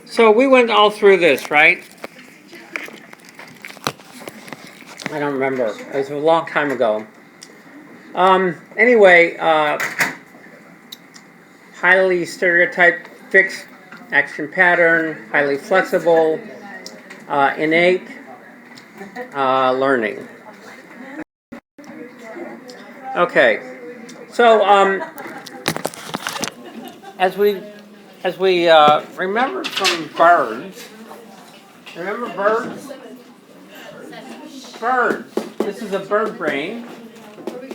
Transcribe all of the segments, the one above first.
So we went all through this, right? I don't remember. It was a long time ago. Anyway, highly stereotyped fixed action pattern, highly flexible, innate learning. Okay, so as we remember from birds, remember birds? Birds. This is a bird brain.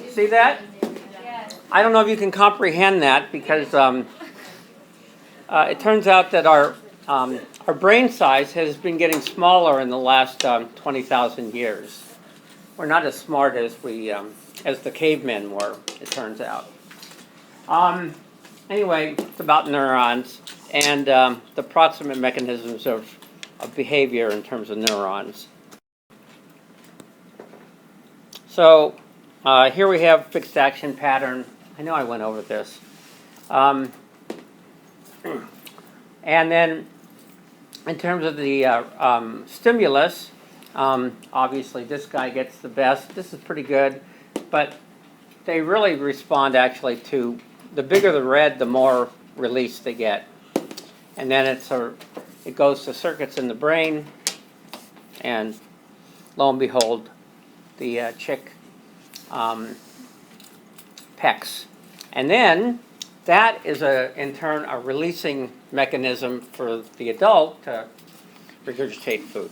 See that? I don't know if you can comprehend that because it turns out that our brain size has been getting smaller in the last 20,000 years. We're not as smart as as the cavemen were, it turns out. Anyway, it's about neurons and the proximate mechanisms of behavior in terms of neurons. So here we have fixed action pattern. I know I went over this. And then in terms of the stimulus, obviously this guy gets the best. This is pretty good. But they really respond actually to, the bigger the red, the more release they get. And then it goes to circuits in the brain. And lo and behold, the chick pecks. And then that is in turn a releasing mechanism for the adult to regurgitate food.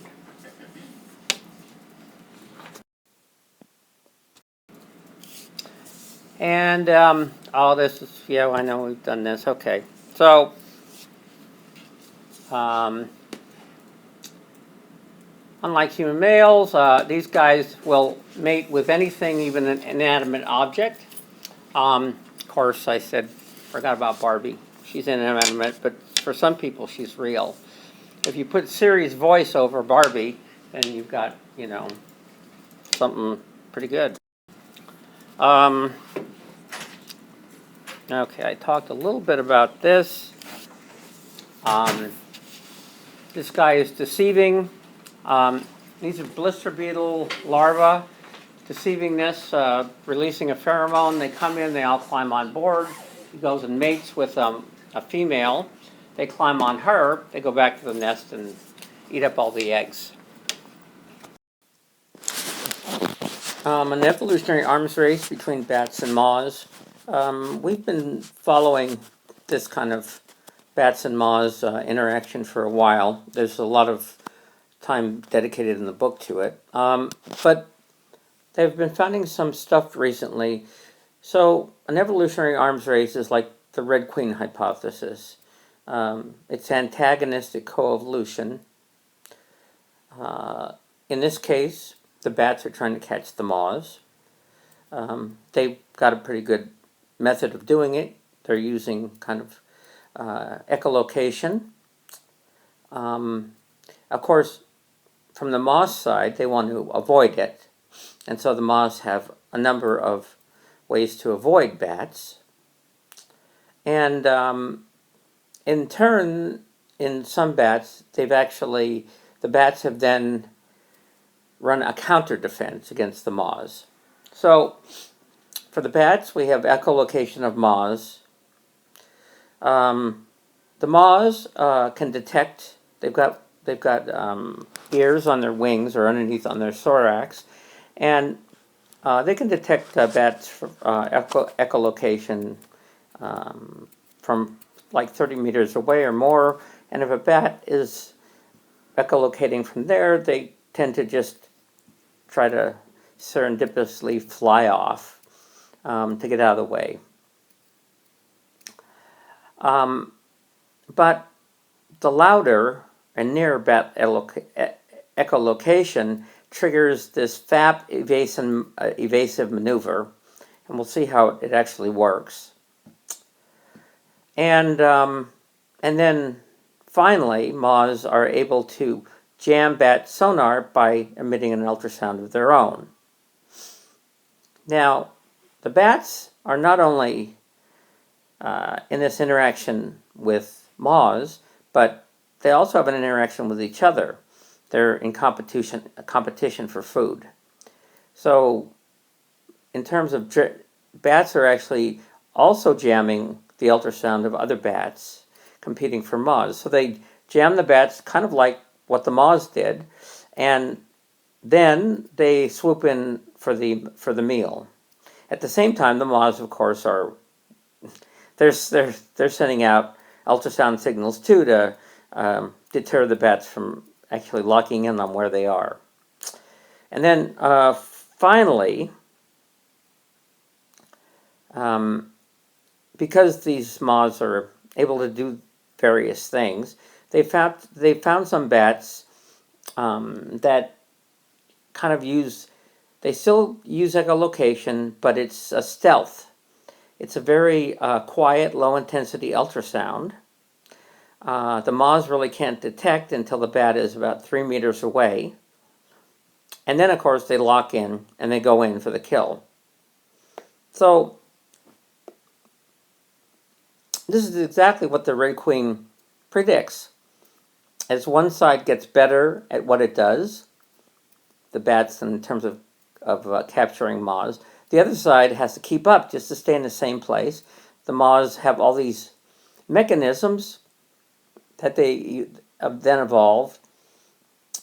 And all this is, yeah, I know we've done this. Okay, so unlike human males, these guys will mate with anything, even an inanimate object. Of course, I forgot about Barbie. She's inanimate, but for some people, she's real. If you put Siri's voice over Barbie, then you've got, something pretty good. Okay, I talked a little bit about this. This guy is deceiving. These are blister beetle larvae. Deceiving this, releasing a pheromone. They come in, they all climb on board. He goes and mates with a female. They climb on her. They go back to the nest and eat up all the eggs. An evolutionary arms race between bats and moths. We've been following this kind of bats and moths interaction for a while. There's a lot of time dedicated in the book to it. But they've been finding some stuff recently. So an evolutionary arms race is like the Red Queen hypothesis. It's antagonistic coevolution. In this case, the bats are trying to catch the moths. They've got a pretty good method of doing it. They're using kind of echolocation. Of course, from the moth side, they want to avoid it. And so the moths have a number of ways to avoid bats. And in turn, in some bats, the bats have then run a counter defense against the moths. So for the bats, we have echolocation of moths. The moths can detect, they've got ears on their wings or underneath on their thorax, and they can detect bats for echolocation from like 30 meters away or more. And if a bat is echolocating from there, they tend to just try to serendipitously fly off to get out of the way. But the louder and nearer bat echolocation triggers this FAP evasive maneuver, and we'll see how it actually works. And then finally, moths are able to jam bat sonar by emitting an ultrasound of their own. Now, the bats are not only in this interaction with moths, but they also have an interaction with each other. They're in competition for food. So in terms of bats are actually also jamming the ultrasound of other bats competing for moths. So they jam the bats kind of like what the moths did, and then they swoop in for the meal. At the same time, the moths, of course, are they're sending out ultrasound signals too to deter the bats from actually locking in on where they are. And then finally, because these moths are able to do various things, they found some bats that kind of they still use echolocation, but it's a stealth. It's a very quiet, low-intensity ultrasound. The moths really can't detect until the bat is about 3 meters away. And then, of course, they lock in and they go in for the kill. So this is exactly what the Red Queen predicts. As one side gets better at what it does, the bats in terms of capturing moths, the other side has to keep up just to stay in the same place. The moths have all these mechanisms that they then evolve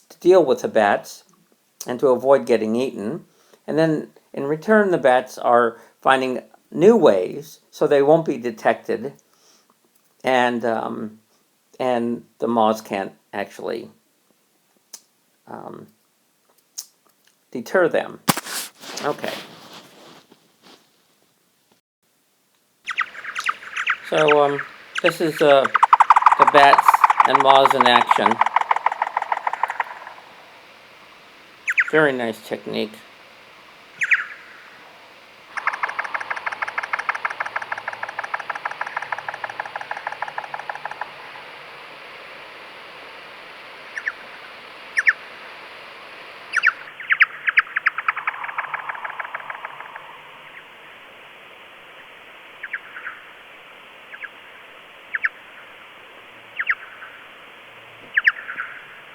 to deal with the bats and to avoid getting eaten. And then in return, the bats are finding new ways so they won't be detected, and the moths can't actually deter them. Okay. So this is the bats and moths in action. Very nice technique.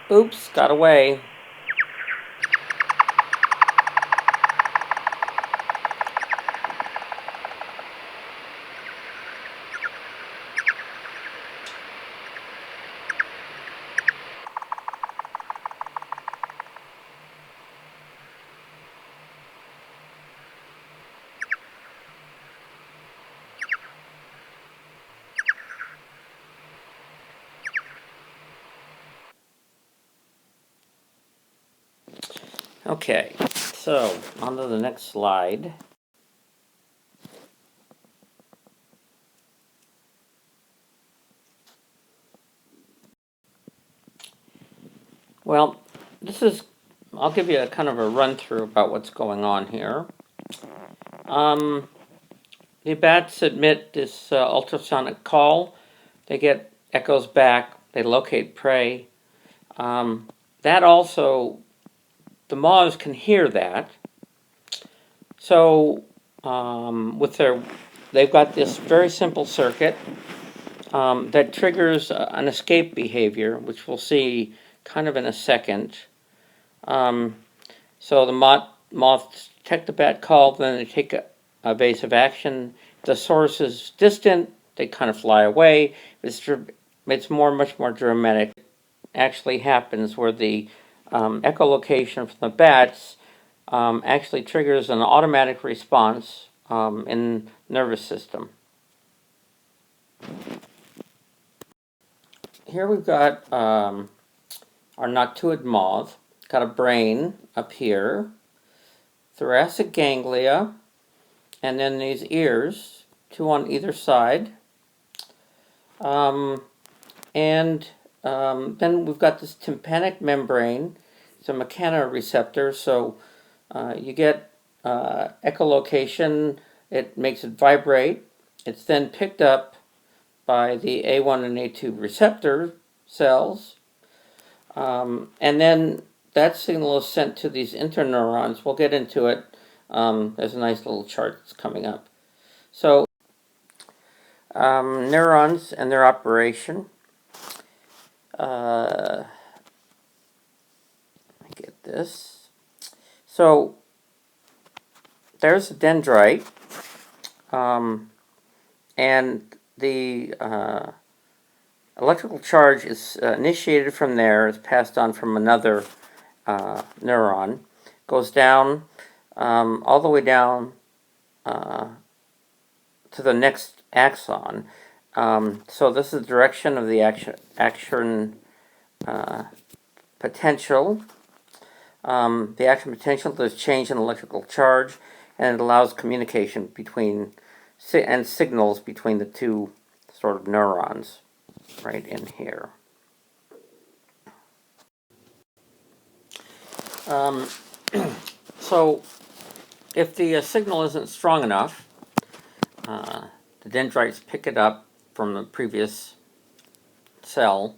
Oops, got away. Okay, so on to the next slide. Well, I'll give you a kind of a run through about what's going on here. The bats emit this ultrasonic call. They get echoes back. They locate prey. That also, the moths can hear that. So they've got this very simple circuit that triggers an escape behavior, which we'll see kind of in a second. So the moths detect the bat call, then they take evasive action. If the source is distant, they kind of fly away. It's much more dramatic. It actually happens where the echolocation from the bats actually triggers an automatic response in the nervous system. Here we've got our noctuid moth. Got a brain up here, thoracic ganglia, and then these ears, 2 on either side. Then we've got this tympanic membrane. It's a mechanoreceptor, so you get echolocation. It makes it vibrate. It's then picked up by the A1 and A2 receptor cells, and then that signal is sent to these interneurons. We'll get into it. There's a nice little chart that's coming up. So Neurons and their operation. Let me get this. So there's a dendrite, and the electrical charge is initiated from there, is passed on from another neuron, goes down all the way down to the next axon. So this is the direction of the action potential. The action potential is change in electrical charge, and it allows communication between and signals between the two sort of neurons right in here. So if the signal isn't strong enough, the dendrites pick it up from the previous cell,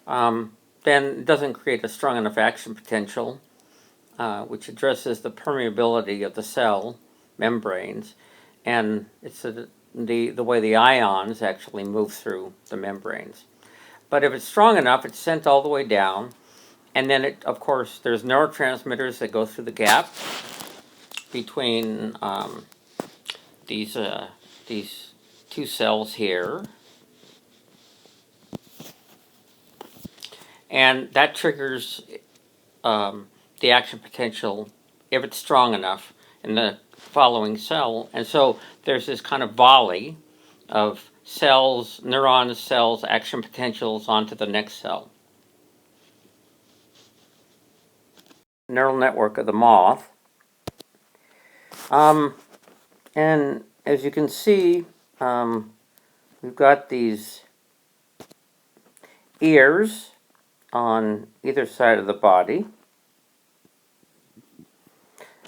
then it doesn't create a strong enough action potential, which addresses the permeability of the cell membranes, and it's the way the ions actually move through the membranes. But if it's strong enough, it's sent all the way down, and then of course, there's neurotransmitters that go through the gap between these two cells here, and that triggers the action potential if it's strong enough in the following cell. And so there's this kind of volley of cells, neurons, cells, action potentials onto the next cell. Neural network of the moth. And as you can see, we've got these ears on either side of the body.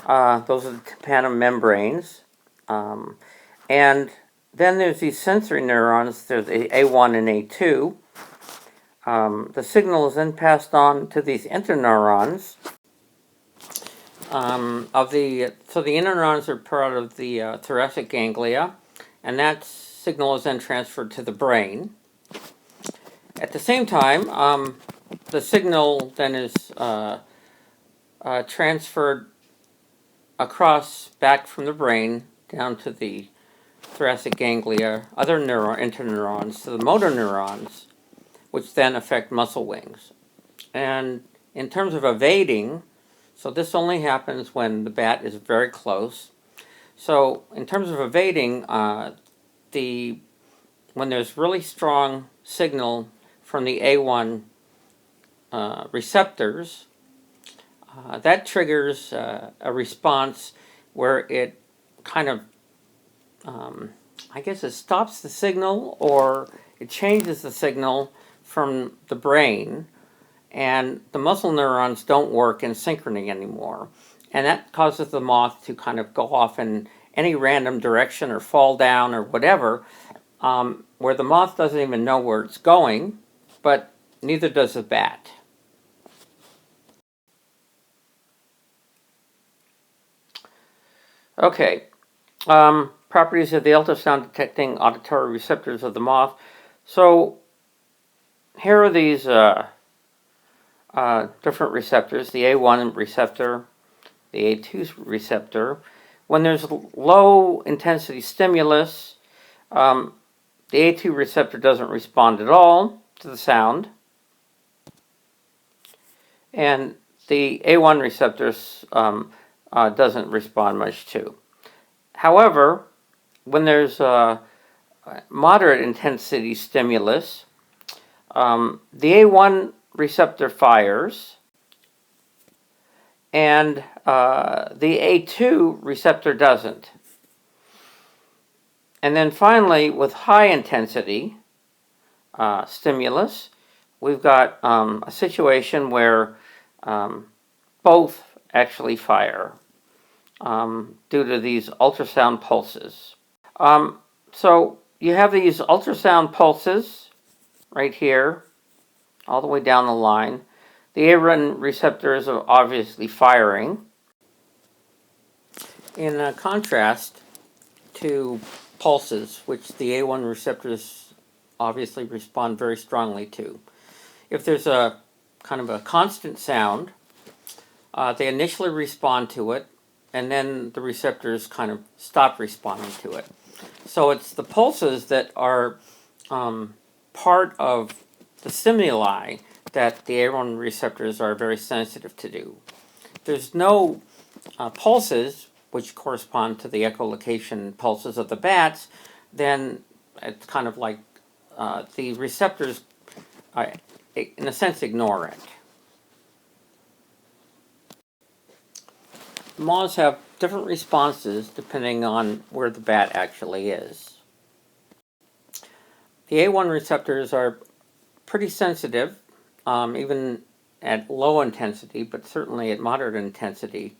Those are the tympanum membranes. And then there's these sensory neurons. There's A1 and A2. The signal is then passed on to these interneurons. So the interneurons are part of the thoracic ganglia, and that signal is then transferred to the brain. At the same time, the signal then is transferred across back from the brain down to the thoracic ganglia, other interneurons, to the motor neurons, which then affect muscle wings. And in terms of evading, so this only happens when the bat is very close. So in terms of evading, when there's really strong signal from the A1 receptors, that triggers a response where it kind of, I guess it stops the signal, or it changes the signal from the brain, and the muscle neurons don't work in synchrony anymore. And that causes the moth to kind of go off in any random direction or fall down or whatever, where the moth doesn't even know where it's going, but neither does the bat. Okay, properties of the ultrasound detecting auditory receptors of the moth. So here are these different receptors, the A1 receptor, the A2 receptor. When there's low intensity stimulus, the A2 receptor doesn't respond at all to the sound, and the A1 receptor doesn't respond much too. However, when there's moderate intensity stimulus, the A1 receptor fires, and the A2 receptor doesn't. And then finally, with high intensity stimulus, we've got a situation where both actually fire due to these ultrasound pulses. So you have these ultrasound pulses right here, all the way down the line. The A1 receptors are obviously firing. In contrast to pulses, which the A1 receptors obviously respond very strongly to. If there's a kind of a constant sound, they initially respond to it, and then the receptors kind of stop responding to it. So it's the pulses that are part of the stimuli that the A1 receptors are very sensitive to do. There's no pulses, which correspond to the echolocation pulses of the bats, then it's kind of like the receptors, in a sense, ignore it. Moths have different responses depending on where the bat actually is. The A1 receptors are pretty sensitive, even at low intensity, but certainly at moderate intensity.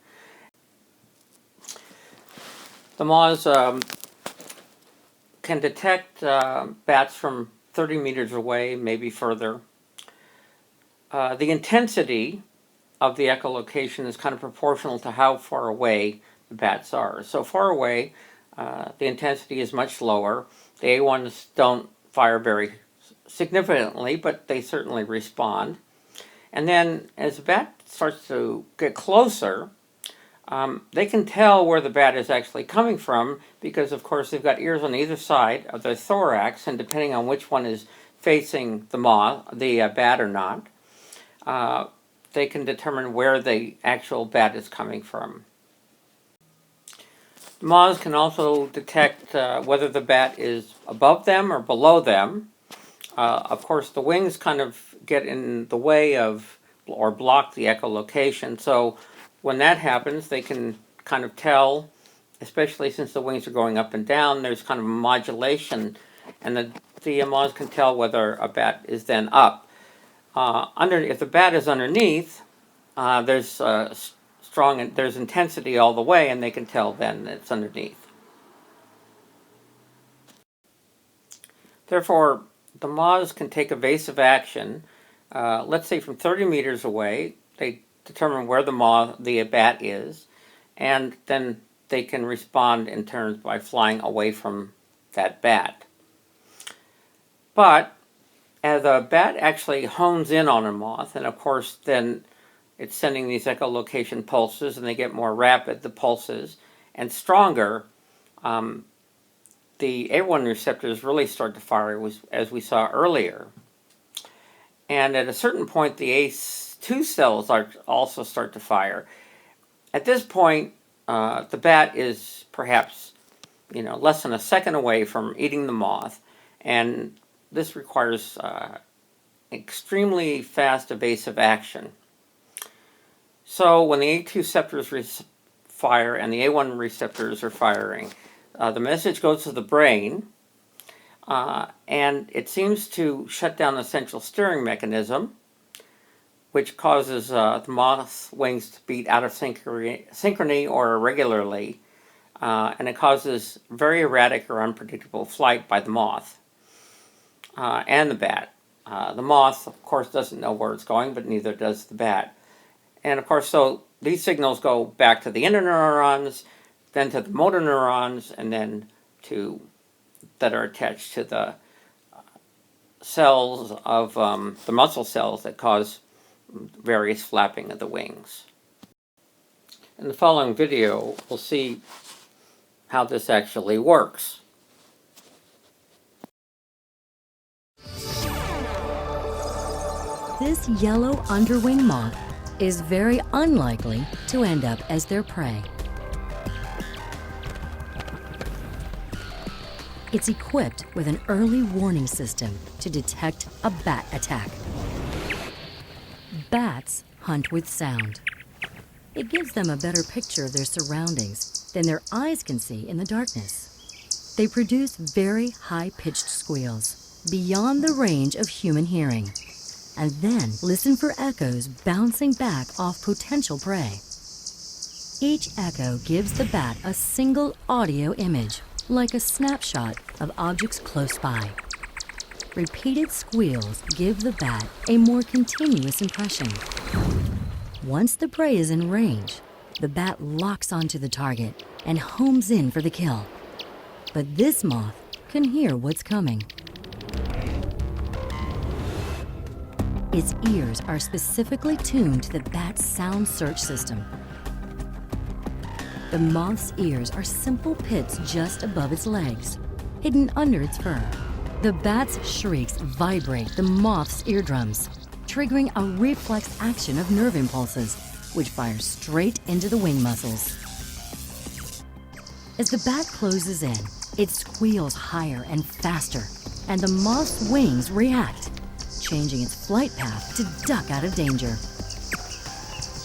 The moths can detect bats from 30 meters away, maybe further. The intensity of the echolocation is kind of proportional to how far away the bats are. So far away, the intensity is much lower. The A1s don't fire very significantly, but they certainly respond. And then as the bat starts to get closer, they can tell where the bat is actually coming from because, of course, they've got ears on either side of the thorax, and depending on which one is facing the bat or not, they can determine where the actual bat is coming from. The moths can also detect whether the bat is above them or below them. Of course, the wings kind of get in the way of or block the echolocation, so when that happens, they can kind of tell, especially since the wings are going up and down, there's kind of a modulation, and the moths can tell whether a bat is then up. If the bat is underneath, there's intensity all the way, and they can tell then that it's underneath. Therefore, the moths can take evasive action. Let's say from 30 meters away, they determine where the bat is, and then they can respond in turn by flying away from that bat. But as a bat actually hones in on a moth, and of course then it's sending these echolocation pulses, and they get more rapid, the pulses, and stronger, the A1 receptors really start to fire, as we saw earlier. And at a certain point, the A2 cells also start to fire. At this point, the bat is perhaps, less than a second away from eating the moth, and this requires extremely fast evasive action. So when the A2 receptors fire and the A1 receptors are firing, the message goes to the brain, and it seems to shut down the central steering mechanism, which causes the moth's wings to beat out of synchrony or irregularly, and it causes very erratic or unpredictable flight by the moth and the bat. The moth, of course, doesn't know where it's going, but neither does the bat. And of course, so these signals go back to the interneurons, then to the motor neurons, and then that are attached to the cells of the muscle cells that cause various flapping of the wings. In the following video, we'll see how this actually works. This yellow underwing moth is very unlikely to end up as their prey. It's equipped with an early warning system to detect a bat attack. Bats hunt with sound. It gives them a better picture of their surroundings than their eyes can see in the darkness. They produce very high-pitched squeals beyond the range of human hearing, and then listen for echoes bouncing back off potential prey. Each echo gives the bat a single audio image, like a snapshot of objects close by. Repeated squeals give the bat a more continuous impression. Once the prey is in range, the bat locks onto the target and homes in for the kill. But this moth can hear what's coming. Its ears are specifically tuned to the bat's sound search system. The moth's ears are simple pits just above its legs, hidden under its fur. The bat's shrieks vibrate the moth's eardrums, triggering a reflex action of nerve impulses, which fire straight into the wing muscles. As the bat closes in, it squeals higher and faster, and the moth's wings react, changing its flight path to duck out of danger.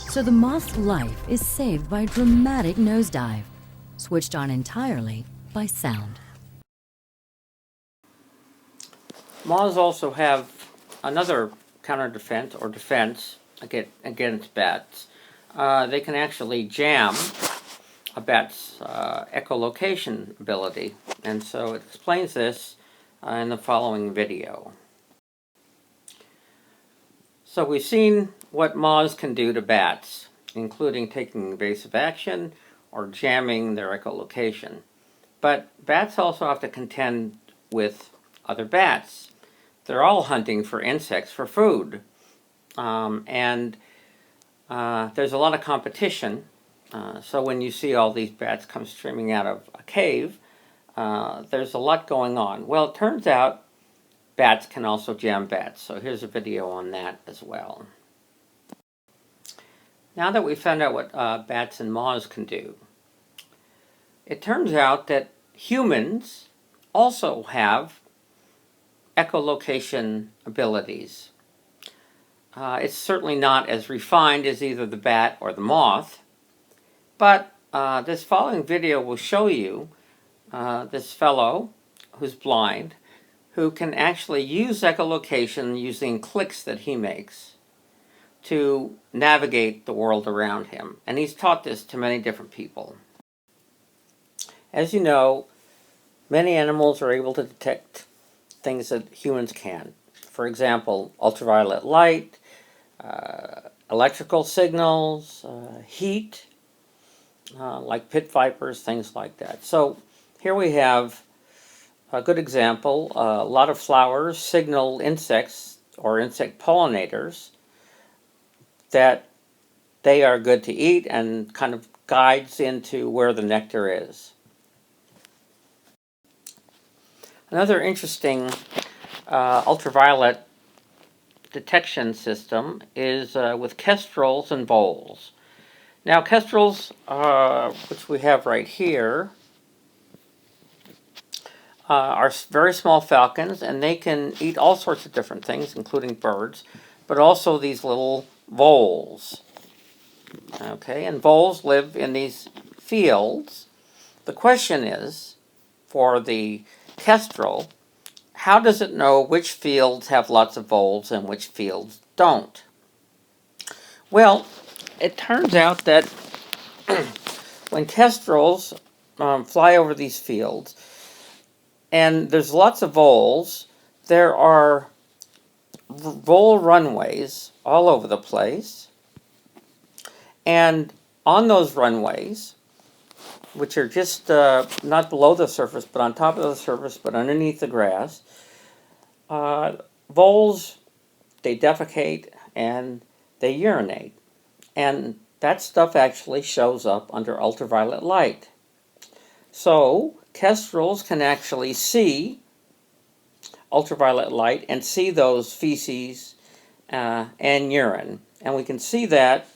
So the moth's life is saved by a dramatic nosedive, switched on entirely by sound. Moths also have another counter-defense or defense against bats. They can actually jam a bat's echolocation ability, and so it explains this in the following video. So we've seen what moths can do to bats, including taking evasive action or jamming their echolocation. But bats also have to contend with other bats. They're all hunting for insects for food. And there's a lot of competition. So when you see all these bats come streaming out of a cave, there's a lot going on. Well, it turns out bats can also jam bats. So here's a video on that as well. Now that we've found out what bats and moths can do, it turns out that humans also have echolocation abilities. It's certainly not as refined as either the bat or the moth, but this following video will show you this fellow who's blind, who can actually use echolocation using clicks that he makes to navigate the world around him. And he's taught this to many different people. As you know, many animals are able to detect things that humans can't. For example, ultraviolet light, electrical signals, heat, like pit vipers, things like that. So here we have a good example. A lot of flowers signal insects or insect pollinators that they are good to eat and kind of guides into where the nectar is. Another interesting ultraviolet detection system is with kestrels and voles. Now kestrels, which we have right here, are very small falcons, and they can eat all sorts of different things, including birds, but also these little voles. Okay, and voles live in these fields. The question is, for the kestrel, how does it know which fields have lots of voles and which fields don't? Well, it turns out that when kestrels fly over these fields, and there's lots of voles, there are vole runways all over the place. And on those runways, which are just not below the surface, but on top of the surface, but underneath the grass, voles, they defecate and they urinate. And that stuff actually shows up under ultraviolet light. So kestrels can actually see ultraviolet light and see those feces and urine. And we can see that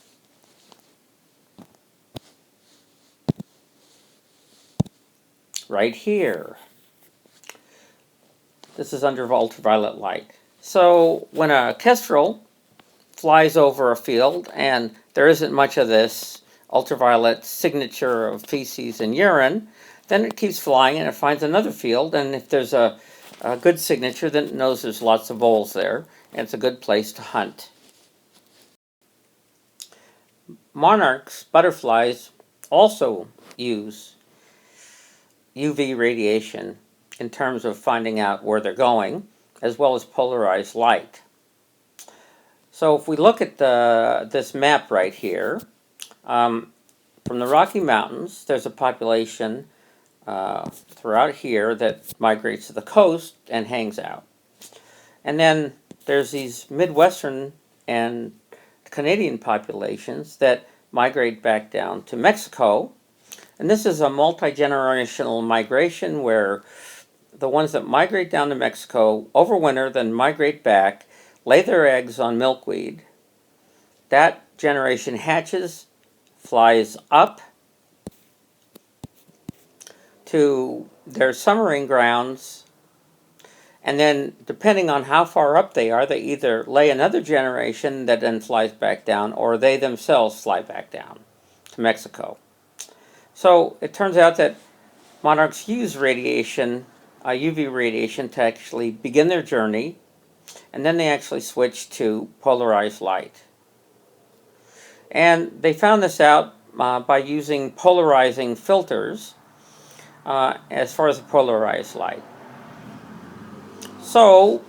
right here. This is under ultraviolet light. So when a kestrel flies over a field and there isn't much of this ultraviolet signature of feces and urine, then it keeps flying and it finds another field, and if there's a good signature, then it knows there's lots of voles there, and it's a good place to hunt. Monarchs, butterflies, also use UV radiation in terms of finding out where they're going, as well as polarized light. So if we look at this map right here, from the Rocky Mountains, there's a population throughout here that migrates to the coast and hangs out. And then there's these Midwestern and Canadian populations that migrate back down to Mexico. And this is a multi-generational migration where the ones that migrate down to Mexico overwinter, then migrate back, lay their eggs on milkweed. That generation hatches, flies up to their summering grounds, and then depending on how far up they are, they either lay another generation that then flies back down, or they themselves fly back down to Mexico. So it turns out that monarchs use radiation, UV radiation, to actually begin their journey, and then they actually switch to polarized light. And they found this out by using polarizing filters as far as the polarized light. So,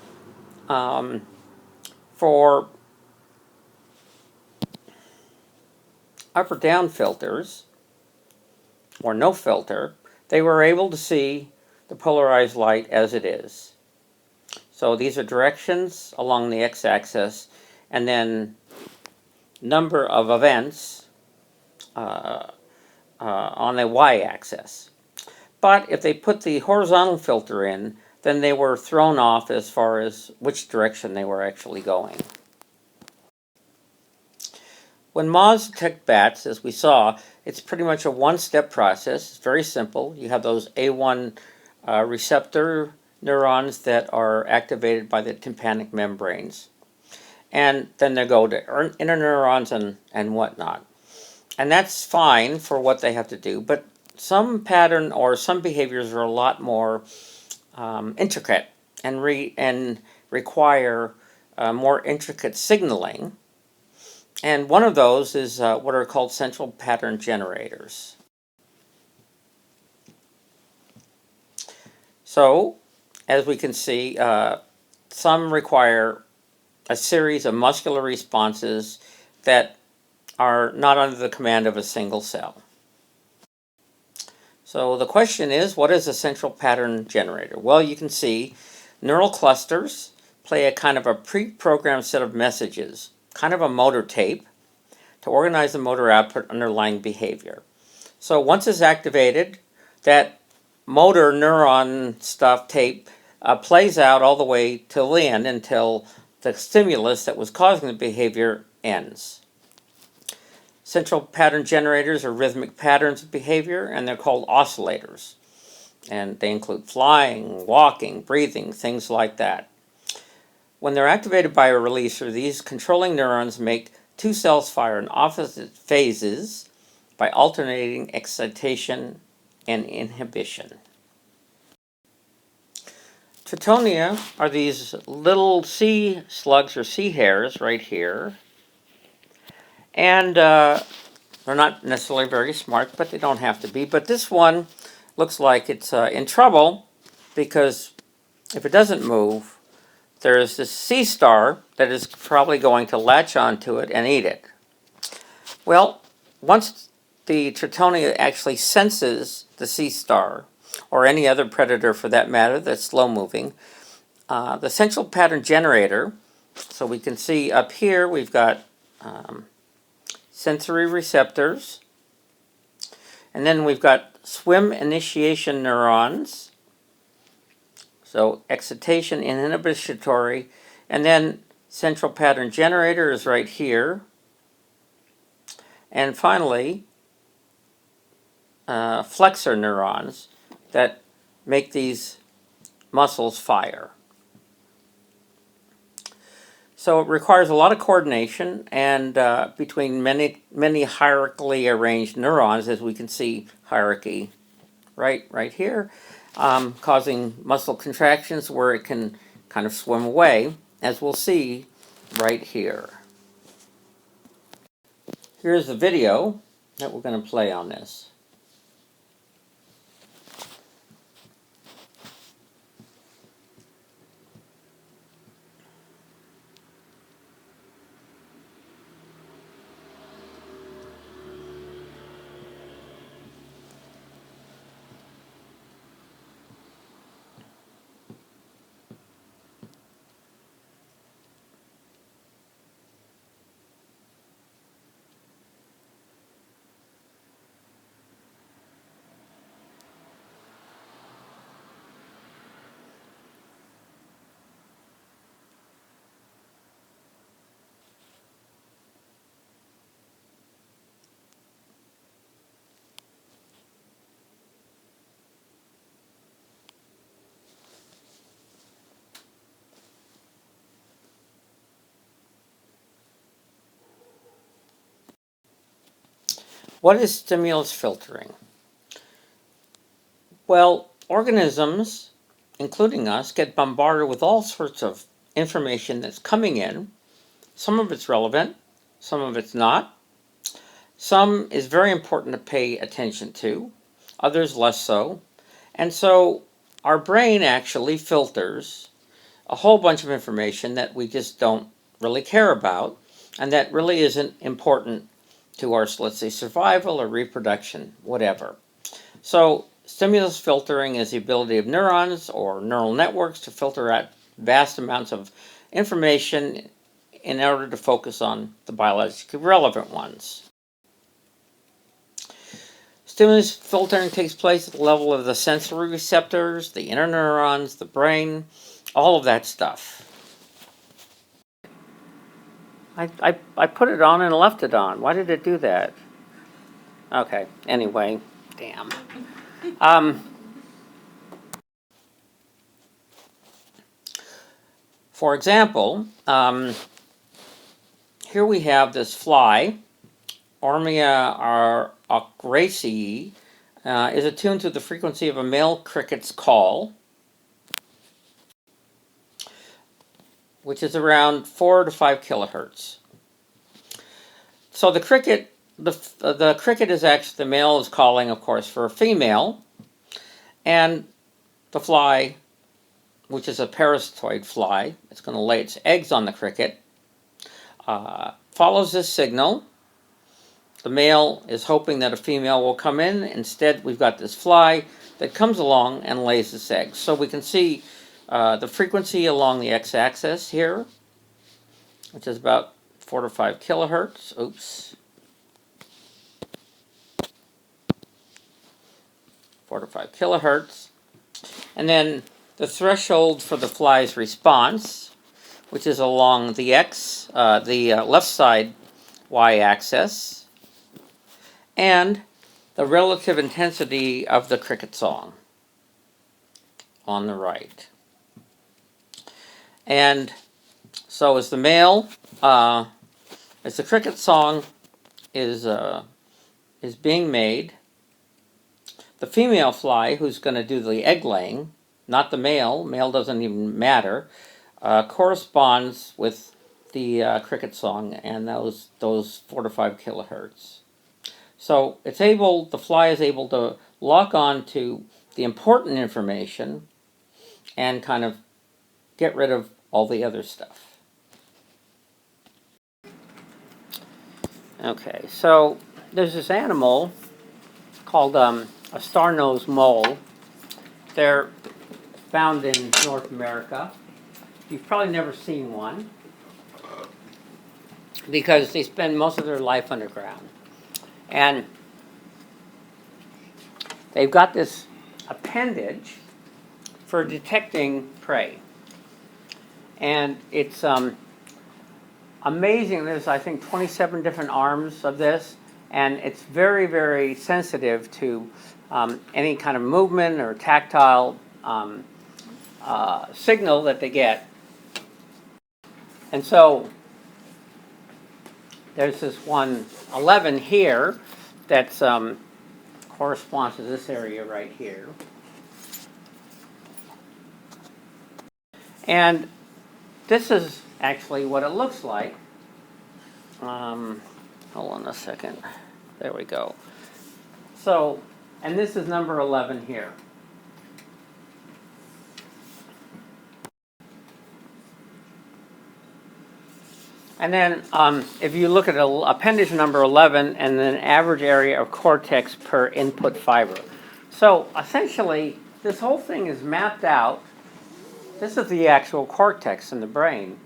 for up or down filters, or no filter, they were able to see the polarized light as it is. So these are directions along the x-axis, and then number of events on the y-axis. But if they put the horizontal filter in, then they were thrown off as far as which direction they were actually going. When moths detect bats, as we saw, it's pretty much a one-step process. It's very simple. You have those A1 receptor neurons that are activated by the tympanic membranes. And then they go to interneurons and whatnot. And that's fine for what they have to do, but some pattern or some behaviors are a lot more intricate and require more intricate signaling. And one of those is what are called central pattern generators. So, as we can see, some require a series of muscular responses that are not under the command of a single cell. So the question is, what is a central pattern generator? Well, you can see neural clusters play a kind of a pre-programmed set of messages, kind of a motor tape, to organize the motor output underlying behavior. So once it's activated, that motor neuron stuff tape plays out all the way till the end until the stimulus that was causing the behavior ends. Central pattern generators are rhythmic patterns of behavior, and they're called oscillators. And they include flying, walking, breathing, things like that. When they're activated by a releaser, these controlling neurons make two cells fire in opposite phases by alternating excitation and inhibition. Tritonia are these little sea slugs or sea hares right here. And they're not necessarily very smart, but they don't have to be. But this one looks like it's in trouble because if it doesn't move, there's this sea star that is probably going to latch onto it and eat it. Well, once the Tritonia actually senses the sea star, or any other predator for that matter that's slow moving, the central pattern generator, so we can see up here we've got sensory receptors, and then we've got swim initiation neurons, so excitation and inhibitory, and then central pattern generator is right here, and finally flexor neurons that make these muscles fire. So it requires a lot of coordination and between many hierarchically arranged neurons, as we can see hierarchy right here, causing muscle contractions where it can kind of swim away, as we'll see right here. Here's the video that we're going to play on this. What is stimulus filtering? Well, organisms, including us, get bombarded with all sorts of information that's coming in. Some of it's relevant, some of it's not. Some is very important to pay attention to, others less so. And so our brain actually filters a whole bunch of information that we just don't really care about and that really isn't important to our, let's say, survival or reproduction, whatever. So stimulus filtering is the ability of neurons or neural networks to filter out vast amounts of information in order to focus on the biologically relevant ones. Stimulus filtering takes place at the level of the sensory receptors, the interneurons, the brain, all of that stuff. I put it on and left it on. Why did it do that? Okay, anyway, damn. For example, here we have this fly, Ormia ocracei, is attuned to the frequency of a male cricket's call, which is around 4 to 5 kilohertz. So the cricket, the cricket is actually, the male is calling, of course, for a female, and the fly, which is a parasitoid fly, it's going to lay its eggs on the cricket, follows this signal. The male is hoping that a female will come in. Instead, we've got this fly that comes along and lays its eggs. So we can see the frequency along the x-axis here, which is about 4 to 5 kilohertz. Oops. 4 to 5 kilohertz. And then the threshold for the fly's response, which is along the left side y-axis, and the relative intensity of the cricket song on the right. And so as the male, as the cricket song is being made, the female fly, who's going to do the egg laying, not the male doesn't even matter, corresponds with the cricket song and those 4 to 5 kilohertz. So the fly is able to lock on to the important information and kind of get rid of all the other stuff. Okay, so there's this animal called a star-nosed mole. They're found in North America. You've probably never seen one because they spend most of their life underground. And they've got this appendage for detecting prey. And it's amazing. There's, I think, 27 different arms of this, and it's very, very sensitive to any kind of movement or tactile signal that they get. And so there's this one 11 here that's corresponds to this area right here. And this is actually what it looks like. Hold on a second. There we go. So, and this is number 11 here. And then if you look at appendage number 11 and then average area of cortex per input fiber. So essentially, this whole thing is mapped out. This is the actual cortex in the brain.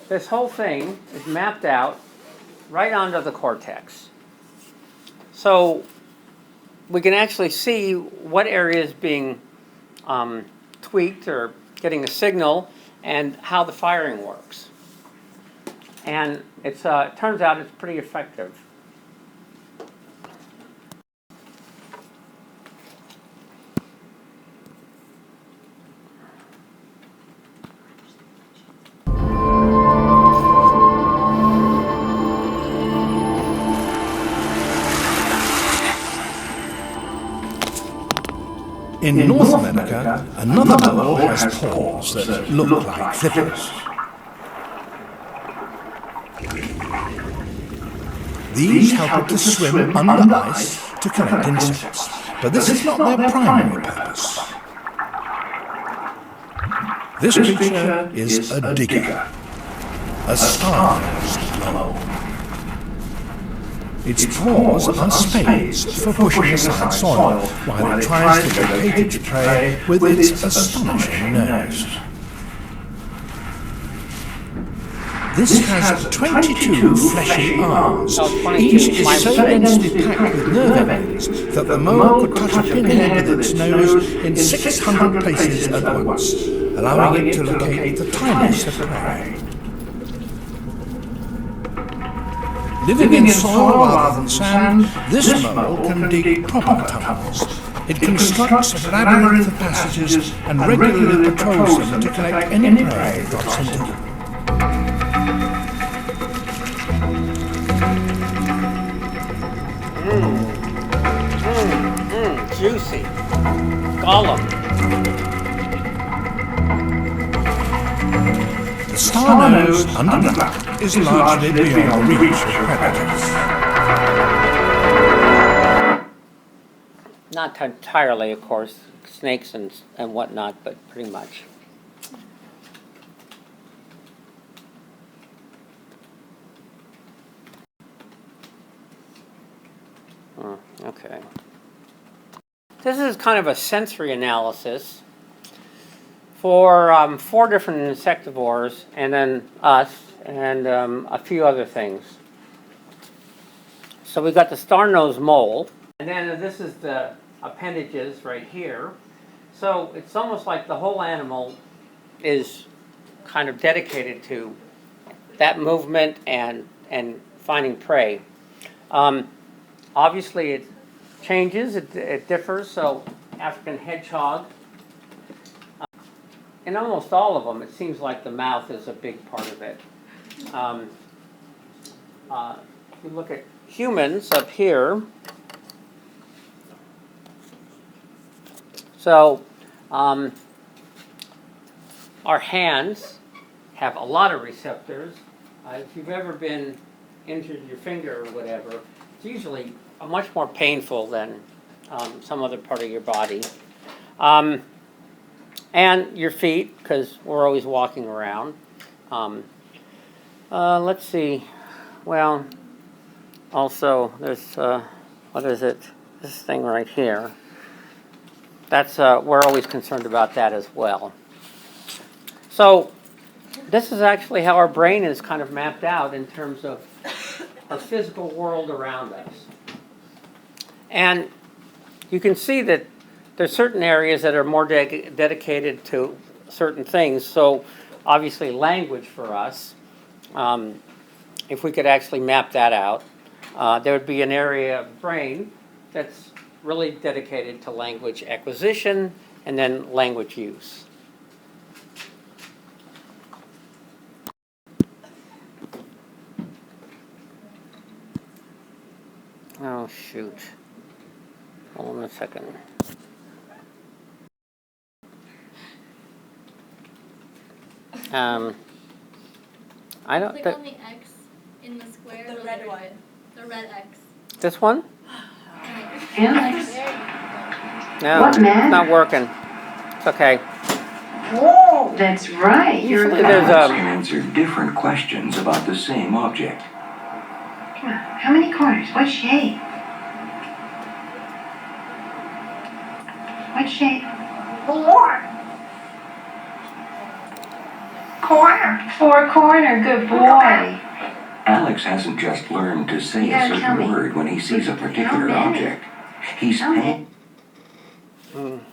This whole thing is mapped out right onto the cortex. So we can actually see what area is being tweaked or getting a signal and how the firing works. And it turns out it's pretty effective. In North America, another mammal has paws that look like flippers. These help it to swim under ice to collect insects, but this is not their primary purpose. This creature is a digger, a star-nosed mole. Its paws are spades for pushing aside soil while it tries to locate its prey with its astonishing nose. This has 22 fleshy arms. Each is so densely packed with nerve endings that the mole could touch a pinhead with its nose in 600 places at once, allowing it to locate the tiniest of prey. Living in soil rather than sand, this mole can dig proper tunnels. It constructs a labyrinth of passages and regularly patrols them to collect any prey it drops into them. Juicy. Gollum. The star-nosed underground is largely beyond the reach of predators. Not entirely, of course, snakes and whatnot, but pretty much. Okay. This is kind of a sensory analysis for 4 different insectivores, and then us, and a few other things. So we've got the star-nosed mole, and then this is the appendages right here. So it's almost like the whole animal is kind of dedicated to that movement and finding prey. Obviously, it changes, it differs. So African hedgehog, in almost all of them, it seems like the mouth is a big part of it. If you look at humans up here, so our hands have a lot of receptors. If you've ever been injured your finger or whatever, it's usually much more painful than some other part of your body. And your feet, because we're always walking around. Let's see. Well, also there's, what is it? This thing right here. That's, we're always concerned about that as well. So this is actually how our brain is kind of mapped out in terms of our physical world around us. And you can see that there's certain areas that are more dedicated to certain things. So obviously language for us, if we could actually map that out, there would be an area of the brain that's really dedicated to language acquisition and then language use. Oh, shoot. Hold on a second. I don't Click on the X in the square. The red one. The red X. This one? Alex, No, What it's matter? not working. It's okay. that's right. You're Usually there's Alex can answer different questions about the same object. Come on. How many corners? What shape? What shape? Corner. 4 corner. Good boy. Alex hasn't just learned to say You a gotta tell certain me. word when he sees a particular How many? object. He's How many? paying.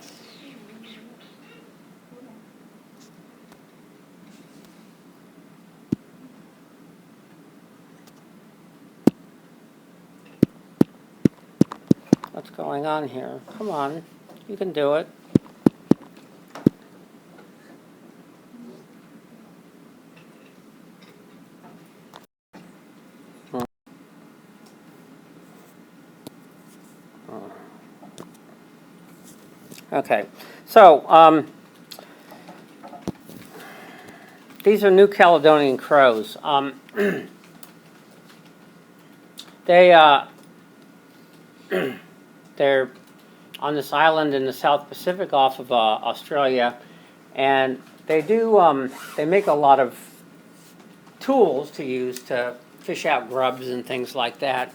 What's going on here? Come on. You can do it. Okay, so these are New Caledonian crows. They they're on this island in the South Pacific off of Australia, and they make a lot of tools to use to fish out grubs and things like that.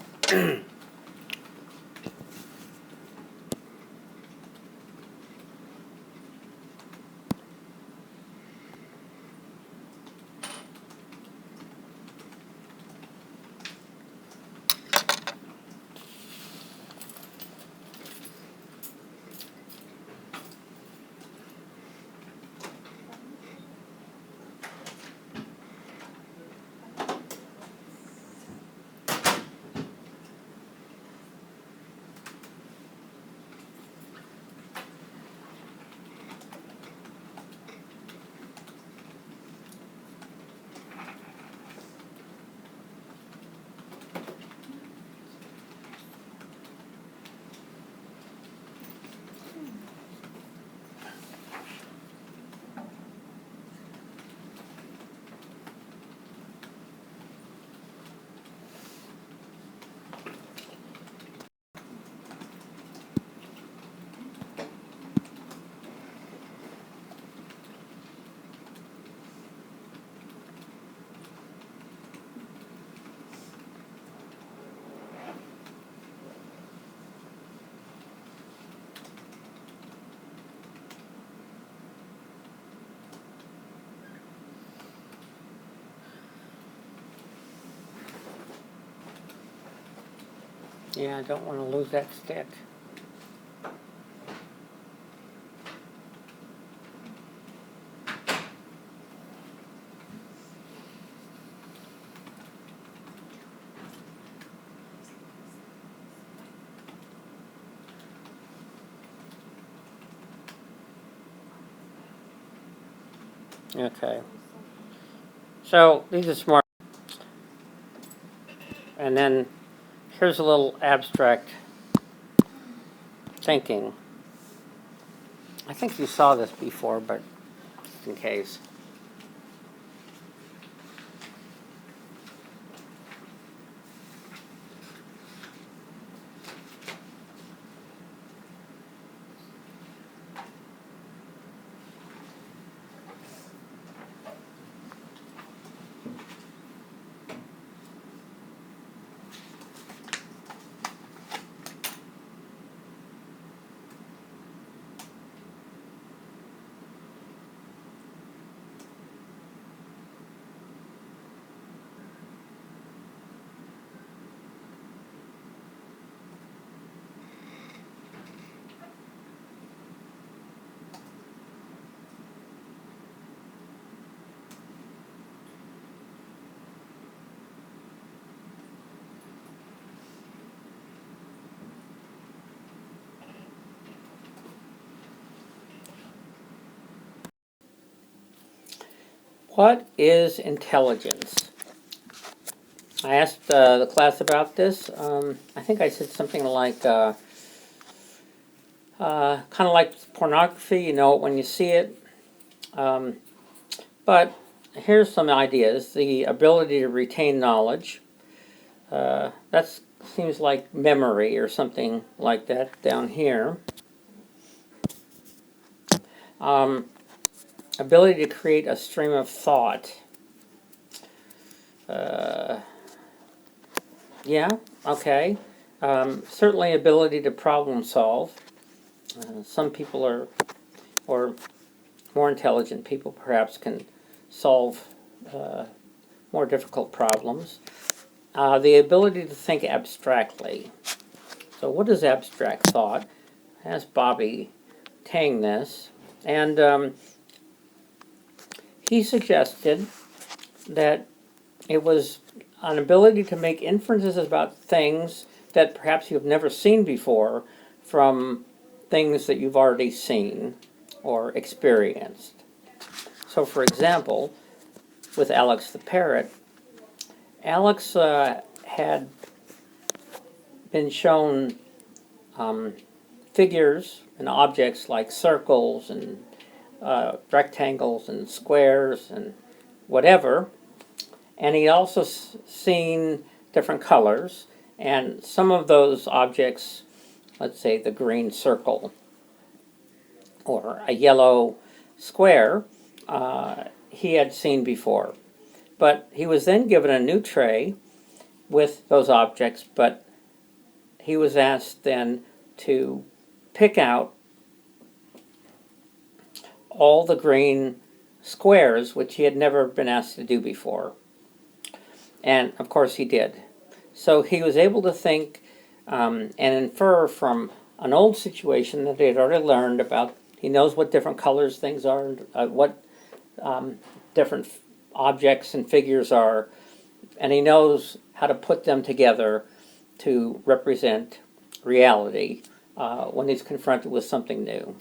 Yeah, I don't want to lose that stick. Okay. So these are smart. And then here's a little abstract thinking. I think you saw this before, but just in case. What is intelligence? I asked the class about this. I think I said something like, kind of like pornography, you know it when you see it. But here's some ideas. The ability to retain knowledge. That seems like memory or something like that down here. Ability to create a stream of thought. Yeah, okay. Certainly ability to problem solve. Some people are, or more intelligent people perhaps, can solve more difficult problems. The ability to think abstractly. So what is abstract thought? I asked Bobby Tang this, and he suggested that it was an ability to make inferences about things that perhaps you've never seen before from things that you've already seen or experienced. So for example, with Alex the parrot, Alex had been shown figures and objects like circles and rectangles and squares and whatever. And he'd also seen different colors, and some of those objects, let's say the green circle or a yellow square, he had seen before. But he was then given a new tray with those objects, but he was asked then to pick out all the green squares, which he had never been asked to do before. And of course he did. So he was able to think and infer from an old situation that he had already learned about. He knows what different colors things are, what different objects and figures are, and he knows how to put them together to represent reality when he's confronted with something new.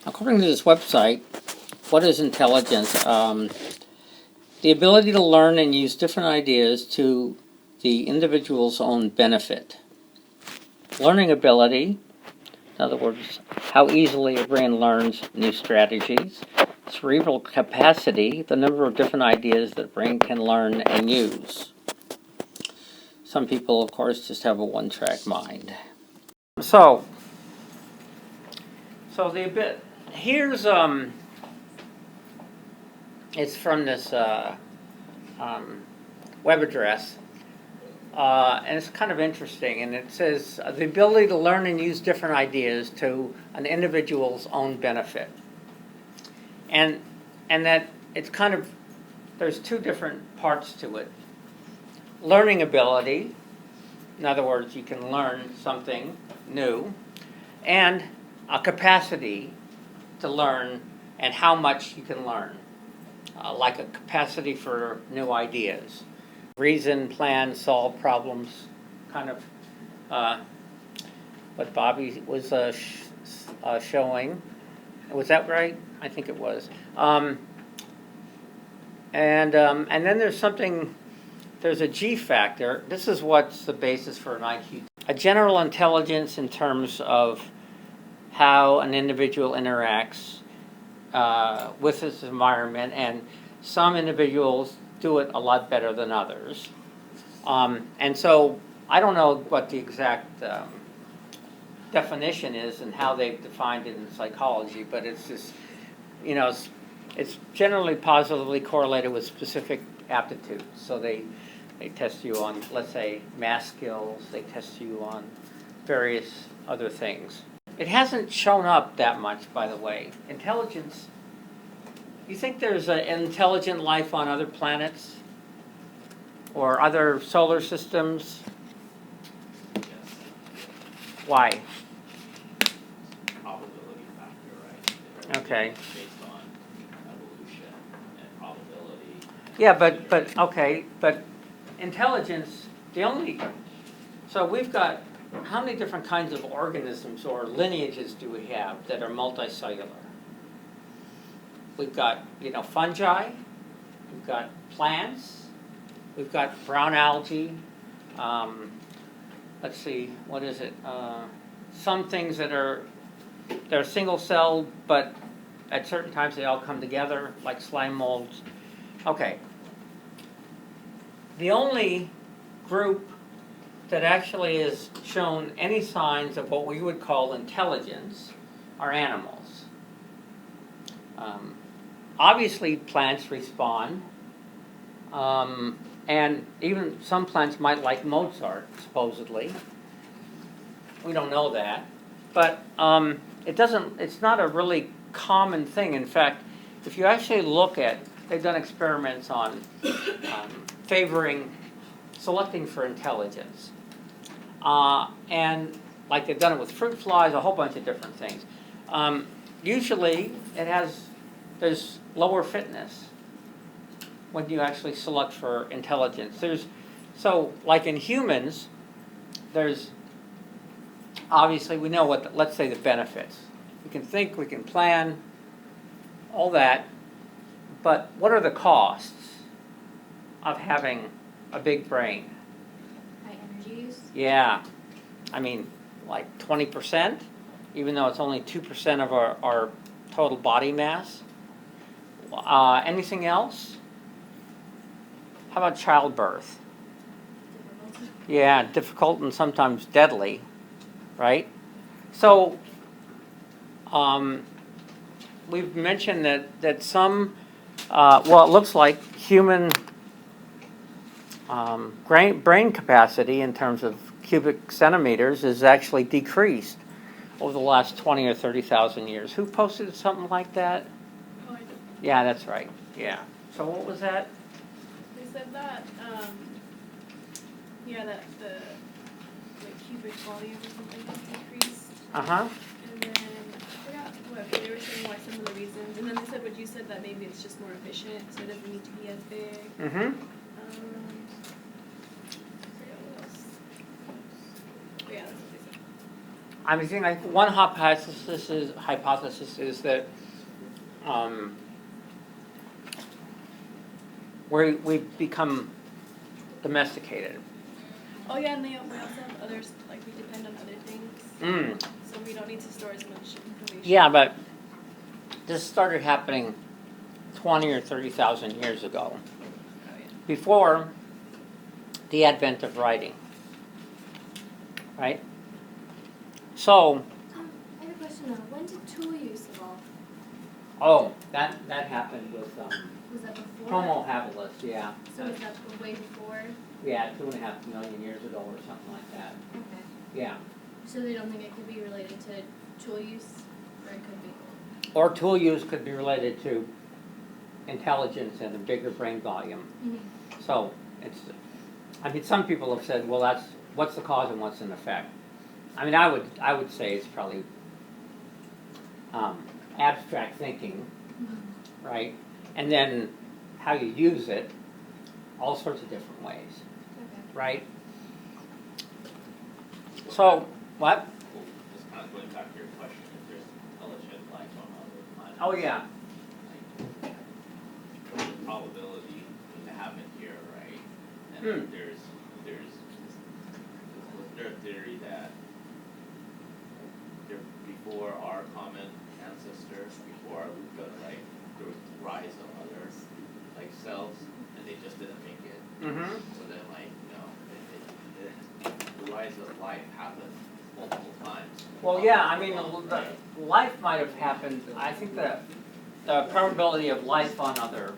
According to this website, what is intelligence? The ability to learn and use different ideas to the individual's own benefit. Learning ability, in other words, how easily a brain learns new strategies. Cerebral capacity, the number of different ideas that the brain can learn and use. Some people, of course, just have a one-track mind. So here's it's from this web address, and it's kind of interesting. And it says the ability to learn and use different ideas to an individual's own benefit. And that it's kind of, there's two different parts to it. Learning ability, in other words, you can learn something new, and a capacity to learn and how much you can learn, like a capacity for new ideas. Reason, plan, solve problems, kind of what Bobby was showing. Was that right? I think it was. And then there's something, there's a G factor. This is what's the basis for an IQ. A general intelligence in terms of how an individual interacts with his environment, and some individuals do it a lot better than others. And so I don't know what the exact definition is and how they've defined it in psychology, but it's just, it's generally positively correlated with specific aptitudes. So they test you on, let's say, math skills, they test you on various other things. It hasn't shown up that much, by the way. Intelligence, you think there's an intelligent life on other planets or other solar systems? Why? Probability factor, right? Okay. Based on evolution and probability. Yeah, but intelligence, so we've got, how many different kinds of organisms or lineages do we have that are multicellular? We've got, fungi, we've got plants, we've got brown algae, let's see, what is it? Some things they're single-celled, but at certain times they all come together, like slime molds. Okay. The only group that actually has shown any signs of what we would call intelligence are animals. Obviously, plants respond, and even some plants might like Mozart, supposedly. We don't know that, but it's not a really common thing. In fact, if you actually look at, they've done experiments on selecting for intelligence. And like they've done it with fruit flies, a whole bunch of different things. Usually there's lower fitness when you actually select for intelligence. So like in humans, there's, obviously we know what, let's say the benefits. We can think, we can plan, all that, but what are the costs of having a big brain? High energy use. Yeah. I mean, like 20%, even though it's only 2% of our total body mass. Anything else? How about childbirth? Yeah, difficult and sometimes deadly, right? So, we've mentioned that some, well, it looks like human brain capacity in terms of cubic centimeters is actually decreased over the last 20 or 30,000 years. Who posted something like that? Oh, I did. Yeah, that's right. Yeah. So what was that? They said that, yeah, that the cubic volume or something is decreased. Uh-huh. And then I forgot what they were saying, like some of the reasons. And then they said what you said, that maybe it's just more efficient, so it doesn't need to be as big. Mm-hmm. I forget what else. But yeah, that's what they said. I mean, like one hypothesis is that we've become domesticated. Oh yeah, and we also have others, like we depend on other things. So we don't need to store as much information. Yeah, but this started happening 20 or 30,000 years ago, Oh, yeah. before the advent of writing, right? So, I have a question though. When did tool use evolve? oh, that happened with Was that before? Homo habilis, yeah. So was that way before? Yeah, 2.5 million years ago or something like that. Okay. Yeah. So they don't think it could be related to tool use, or it could be? Or tool use could be related to intelligence and a bigger brain volume. Mm-hmm. So it's, I mean, some people have said, well, that's what's the cause and what's an effect. I mean, I would say it's probably abstract thinking, Mm-hmm. right? And then how you use it, all sorts of different ways, Okay. right? So what? Well, just kind of going back to your question, if there's intelligent life on other planets. Oh yeah. Like, the probability to happen here, right? And there's there a theory that there, before our common ancestors, before our Luca, right, there was the rise of other like cells, and they just didn't make it. Mm-hmm. So then, like, the rise of life happened multiple times. Well, yeah. I mean, the life might have happened. I think the probability of life on other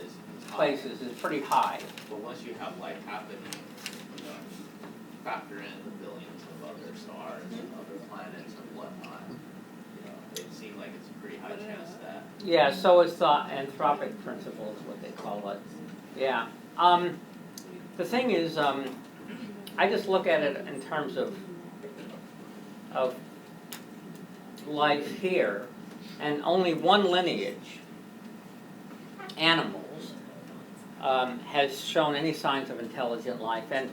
Is high. places is pretty high. But once you have life happening, factor in the billions of other stars and other planets and whatnot, it seemed like it's a pretty high chance that. Yeah, so it's the anthropic principle is what they call it. Yeah. The thing is, I just look at it in terms of life here, and only one lineage, animals, has shown any signs of intelligent life, and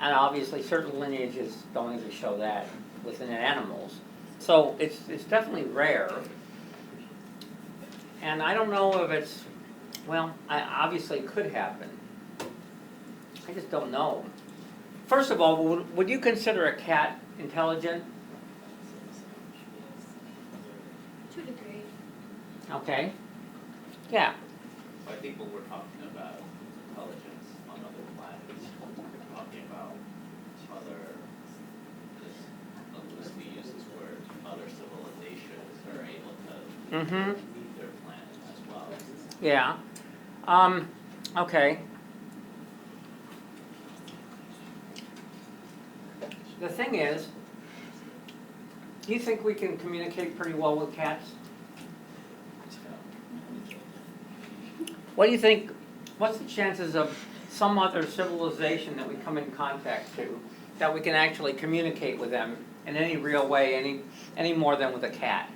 obviously certain lineages don't even show that within animals. So it's definitely rare. And I don't know if it's, well, obviously it could happen. I just don't know. First of all, would you consider a cat intelligent? To a degree. Okay. Yeah. I think when we're talking about intelligence on other planets, we're talking about other, loosely use this word, other civilizations that are able to Mm-hmm. leave their planet as well. Yeah. Okay. The thing is, do you think we can communicate pretty well with cats? What do you think, what's the chances of some other civilization that we come in contact to, that we can actually communicate with them in any real way, any more than with a cat?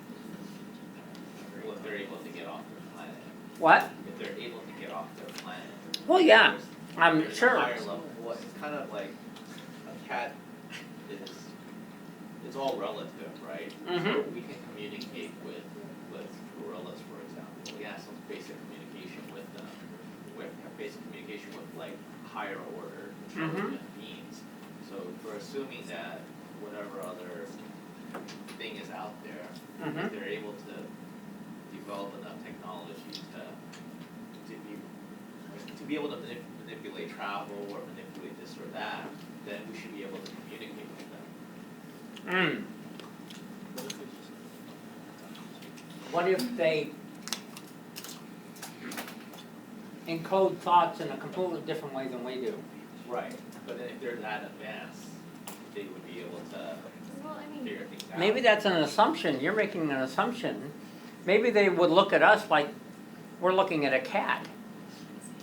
Well, if they're able to get off their planet. What? If they're able to get off their planet. Well, yeah, I'm There's a sure. higher level. Well, it's kind of like a cat is, it's all relative, right? Mhm. So we can communicate with gorillas, for example. We have some basic communication with them. have basic communication with like higher order intelligent beings. So we're assuming that whatever other thing is out there, if they're able to develop enough technology to be able to manipulate travel or manipulate this or that, then we should be able to communicate with them. What if they encode thoughts in a completely different way than we do? Right. But then if they're that advanced, they would be able to Well, I mean, figure things out. Maybe that's an assumption. You're making an assumption. Maybe they would look at us like we're looking at a cat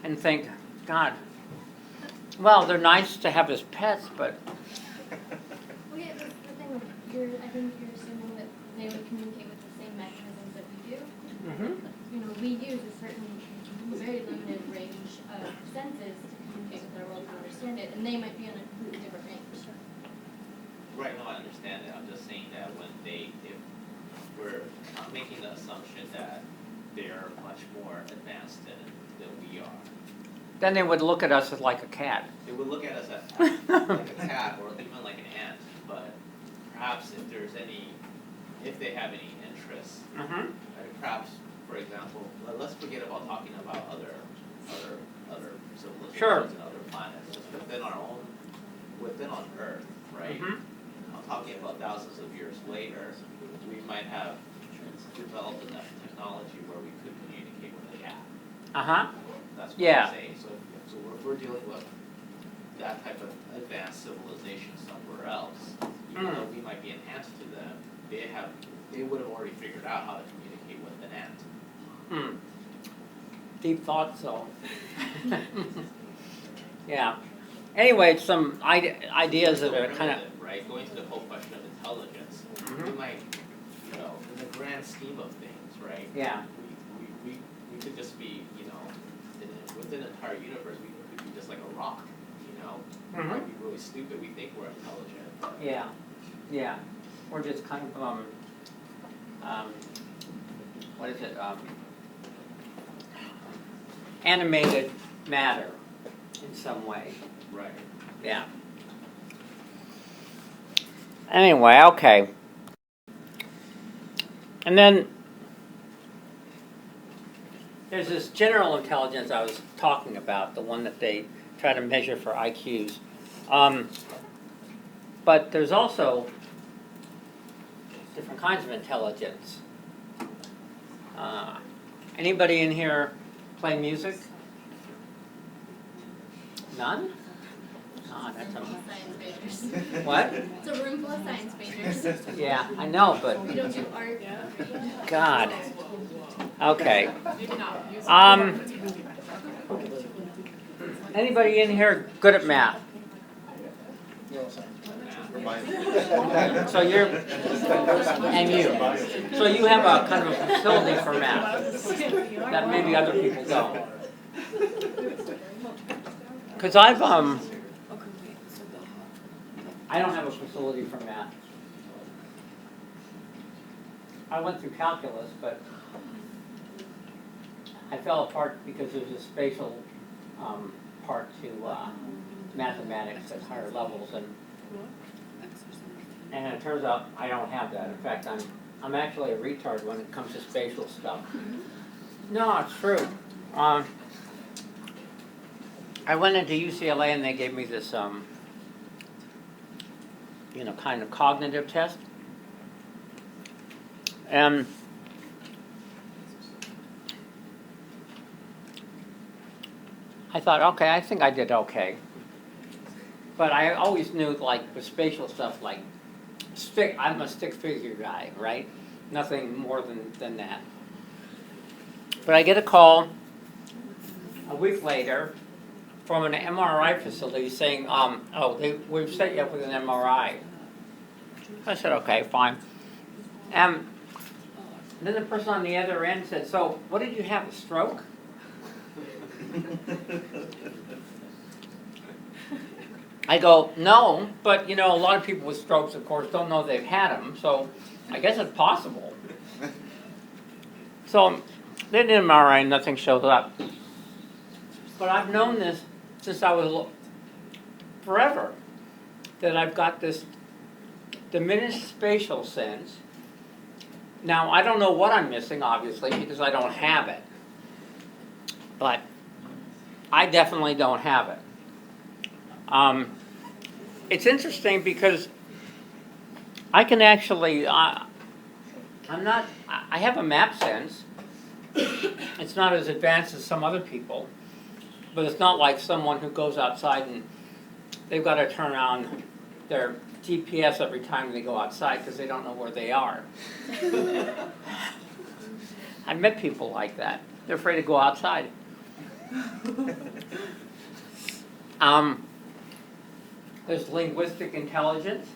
and think, God, well, they're nice to have as pets, but well, yeah, that's the thing. I think you're assuming that they would communicate with the same mechanisms that we do. You know, we use a certain, very limited range of senses to communicate with our world to understand it, and they might be on a completely different range. Right, no, I understand that. I'm just saying that if we're not making the assumption that they're much more advanced than we are. then they would look at us as like a cat. They would look at us as like a cat or even like an ant, but perhaps if they have any interest, perhaps, for example, let's forget about talking about other civilizations Sure. and other planets. Just within on Earth, right? I'm talking about thousands of years later, we might have developed enough technology where we could communicate with a cat. That's what Yeah. I'm saying. So if we're dealing with that type of advanced civilization somewhere else, even though we might be an ant to them, they would have already figured out how to communicate with an ant. Deep thoughts, though. Yeah. Anyway, some ideas that are kind of. Right, going to the whole question of intelligence, we might, in the grand scheme of things, right? Yeah. We could just be, within the entire universe, we could be just like a rock, We might be really stupid. We think we're intelligent. But Yeah. We're just kind of what is it? Animated matter in some way. Right. Yeah. Anyway, okay. And then there's this general intelligence I was talking about, the one that they try to measure for IQs. But there's also different kinds of intelligence. Anybody in here play music? None? Oh, that's Science majors. what? It's a room full of science majors. Yeah, I know, but We don't do art. God. Okay. Anybody in here good at math? So you're, and you. So you have a kind of a facility for math that maybe other people don't. Because I don't have a facility for math. I went through calculus, but I fell apart because there's a spatial part to mathematics at higher levels, and it turns out I don't have that. In fact, I'm actually a retard when it comes to spatial stuff. No, it's true. I went into UCLA and they gave me this, kind of cognitive test. And I thought, okay, I think I did okay. But I always knew, like, with spatial stuff, like, I'm a stick figure guy, right? Nothing more than that. But I get a call a week later from an MRI facility saying, we've set you up with an MRI. I said, okay, fine. And then the person on the other end said, so what did you have, a stroke? I go, no, but a lot of people with strokes, of course, don't know they've had them, so I guess it's possible. So they did an MRI, nothing shows up. But I've known this since I was forever, that I've got this diminished spatial sense. Now, I don't know what I'm missing, obviously, because I don't have it. But I definitely don't have it. It's interesting because I can actually, I have a map sense. It's not as advanced as some other people, but it's not like someone who goes outside and they've got to turn on their GPS every time they go outside because they don't know where they are. I've met people like that. They're afraid to go outside. There's linguistic intelligence,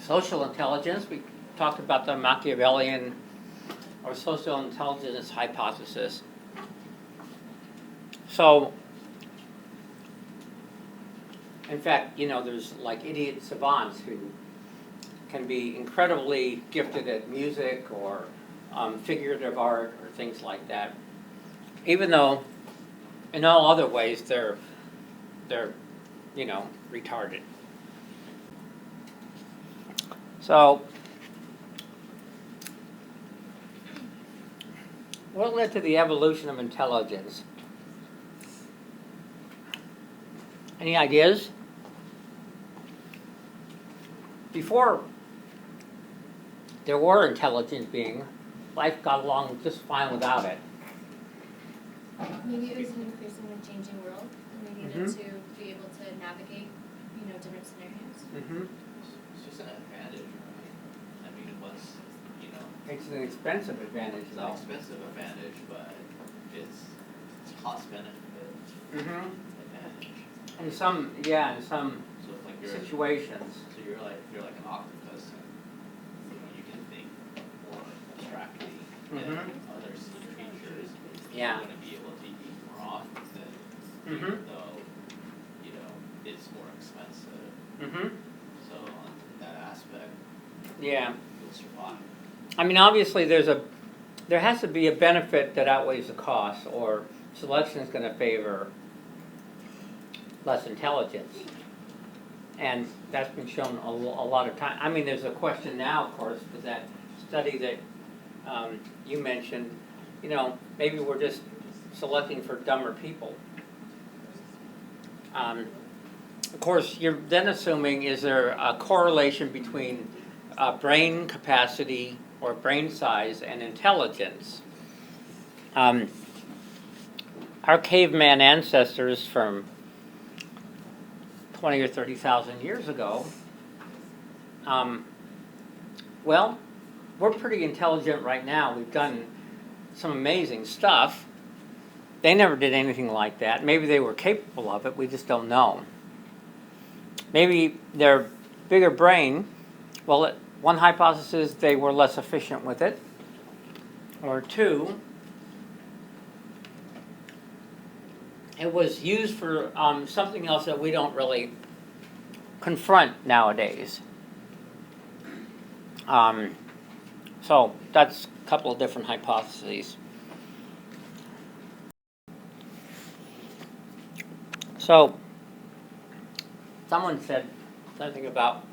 social intelligence. We talked about the Machiavellian or social intelligence hypothesis. So, in fact, there's like idiot savants who can be incredibly gifted at music or figurative art or things like that, even though in all other ways they're retarded. So, what led to the evolution of intelligence? Any ideas? Before there were intelligent beings, life got along just fine without it. Maybe it was an increasingly changing world, and we needed to be able to navigate, different scenarios. It's just an advantage, right? I mean, It's an expensive advantage, it's though. an expensive advantage, but it's cost benefit advantage. In some So it's like situations. So you're like an octopus, and you can think more abstractly than other sea creatures. Yeah. You're going to be able to eat more often, even though it's more expensive. So on that aspect, Yeah. you'll survive. I mean, obviously, there has to be a benefit that outweighs the cost, or selection is going to favor less intelligence. And that's been shown a lot of time. I mean, there's a question now, of course, with that study that you mentioned, maybe we're just selecting for dumber people. Of course, you're then assuming, is there a correlation between brain capacity or brain size and intelligence? Our caveman ancestors from 20 or 30,000 years ago, well, we're pretty intelligent right now. We've done some amazing stuff. They never did anything like that. Maybe they were capable of it, we just don't know. Maybe their bigger brain, well, one hypothesis, they were less efficient with it. Or two, it was used for something else that we don't really confront nowadays. So that's a couple of different hypotheses. So someone said something about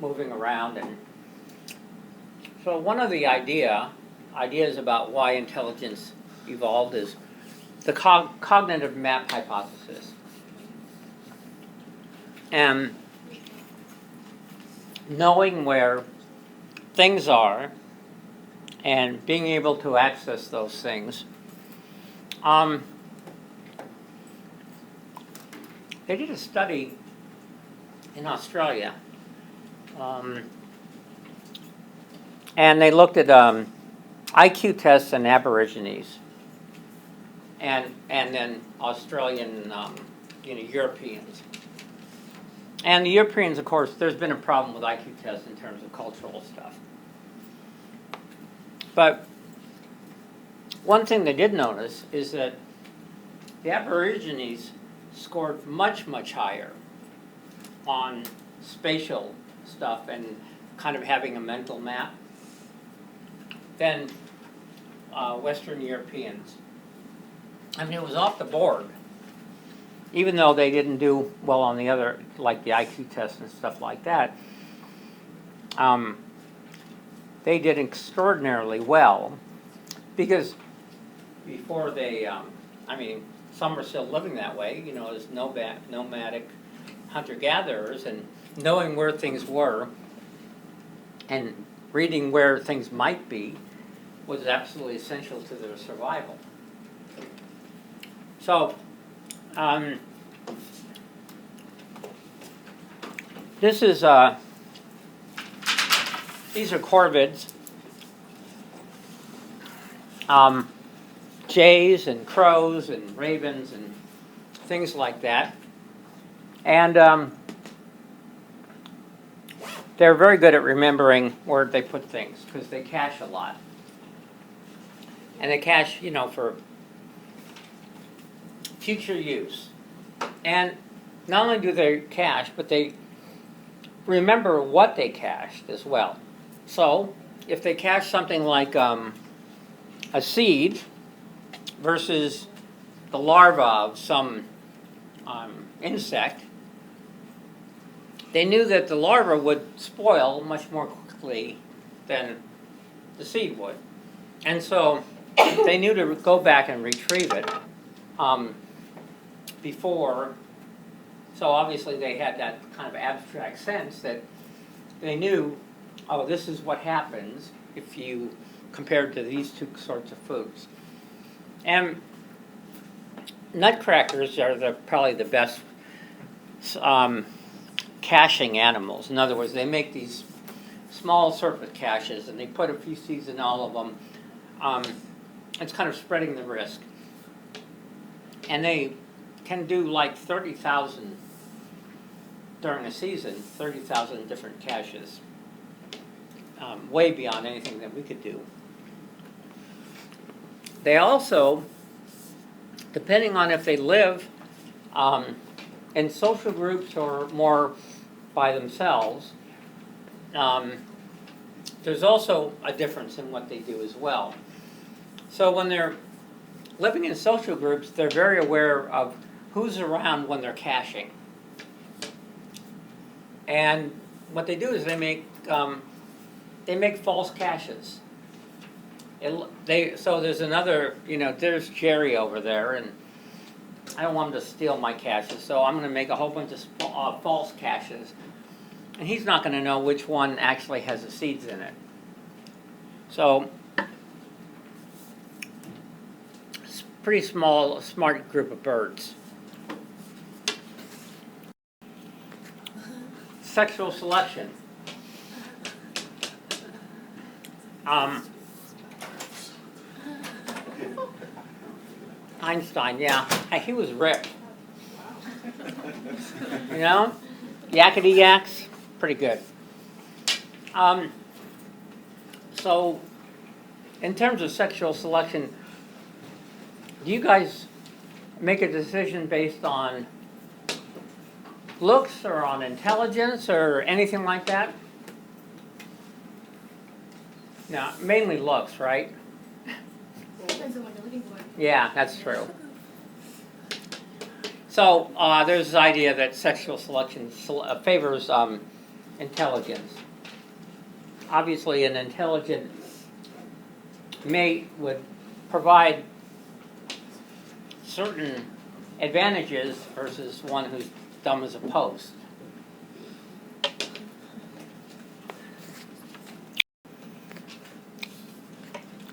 moving around, and so one of the ideas about why intelligence evolved is the cognitive map hypothesis. And knowing where things are and being able to access those things. They did a study in Australia, and they looked at IQ tests in Aborigines and then Australian, Europeans. And the Europeans, of course, there's been a problem with IQ tests in terms of cultural stuff. But one thing they did notice is that the Aborigines scored much, much higher on spatial stuff and kind of having a mental map than Western Europeans. I mean, it was off the board. Even though they didn't do well on the other, like the IQ test and stuff like that, they did extraordinarily well because before they, I mean, some are still living that way, you know, as nomadic hunter-gatherers, and knowing where things were and reading where things might be was absolutely essential to their survival. So, this is, these are corvids, jays and crows and ravens and things like that. And they're very good at remembering where they put things because they cache a lot. And they cache, you know, for future use. And not only do they cache, but they remember what they cached as well. So, if they cache something like a seed versus the larva of some insect, they knew that the larva would spoil much more quickly than the seed would. And so, they knew to go back and retrieve it before. So obviously they had that kind of abstract sense that they knew, oh, this is what happens if you compare to these two sorts of foods. And nutcrackers are probably the best caching animals. In other words, they make these small surface caches and they put a few seeds in all of them. It's kind of spreading the risk. And they can do like 30,000 during a season, 30,000 different caches, way beyond anything that we could do. They also, depending on if they live in social groups or more by themselves, there's also a difference in what they do as well. So when they're living in social groups, they're very aware of who's around when they're caching. And what they do is they make false caches. So there's another, you know, there's Jerry over there, and I don't want him to steal my caches, so I'm going to make a whole bunch of false caches. And he's not going to know which one actually has the seeds in it. So, it's a pretty smart group of birds. Sexual selection. Einstein, yeah, he was ripped. You know, yakety yaks, pretty good. So, in terms of sexual selection, do you guys make a decision based on looks or on intelligence or anything like that? No, mainly looks, right? Depends on what you're looking for. Yeah, that's true. So there's this idea that sexual selection favors intelligence. Obviously, an intelligent mate would provide certain advantages versus one who's dumb as a post.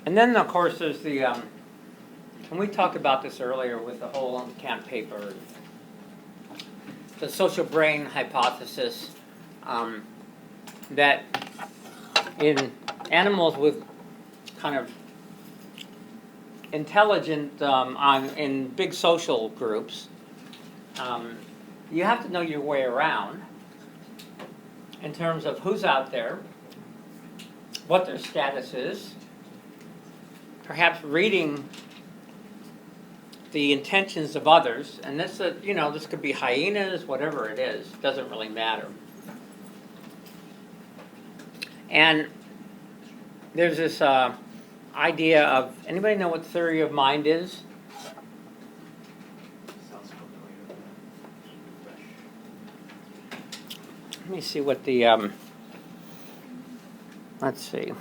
And then, of course, there's the, and we talked about this earlier with the whole camp paper, the social brain hypothesis, that in animals with kind of intelligent, in big social groups, you have to know your way around in terms of who's out there, what their status is, perhaps reading the intentions of others, and this, this could be hyenas, whatever it is, doesn't really matter. And there's this idea of, anybody know what theory of mind is? Sounds familiar. Let me see what the, let's see.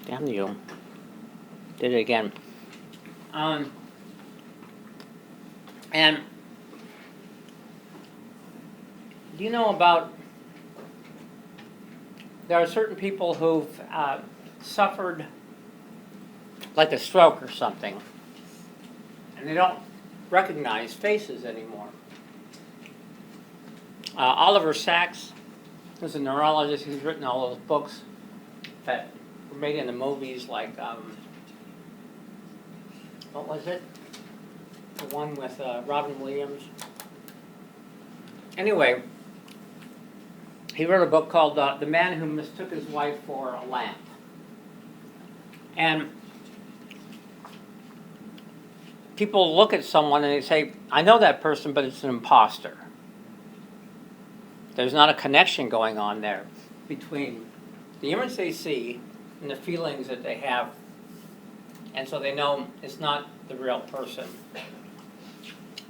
Damn you. Did it again. And do you know about, there are certain people who've suffered like a stroke or something, and they don't recognize faces anymore. Oliver Sacks is a neurologist. He's written all those books that were made into movies, like what was it? The one with Robin Williams. Anyway, he wrote a book called The Man Who Mistook His Wife for a Lamp. And people look at someone and they say, I know that person, but it's an imposter. There's not a connection going on there between the image they see and the feelings that they have. And so they know it's not the real person.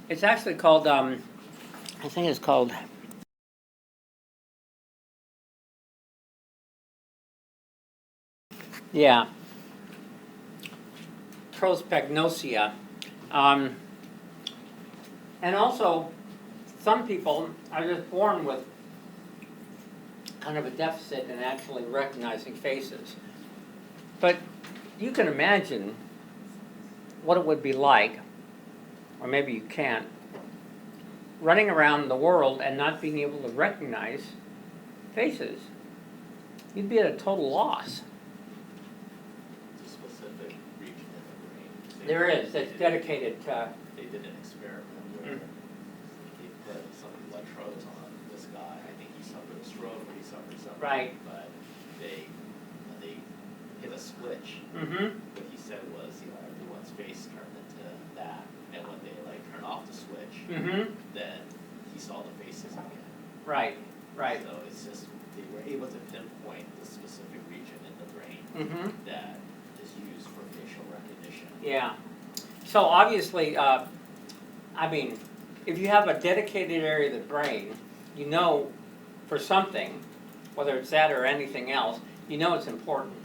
It's actually called, I think it's called, yeah, prosopagnosia. And also, some people are just born with kind of a deficit in actually recognizing faces. But you can imagine what it would be like, or maybe you can't, running around the world and not being able to recognize faces. You'd be at a total loss. It's a specific region in the brain. There is. That's dedicated to. They did an experiment where they put some electrodes on this guy. I think he suffered a stroke or he suffered something. Right. But when they hit a switch, Mm-hmm. what he said was, everyone's face turned into that. And when they turn off the switch, Mm-hmm. then he saw the faces again. Right. Right. So it's just, they were able to pinpoint the specific region in the brain Mm-hmm. that is used for facial recognition. Yeah. So obviously, if you have a dedicated area of the brain, you know for something, whether it's that or anything else, you know it's important.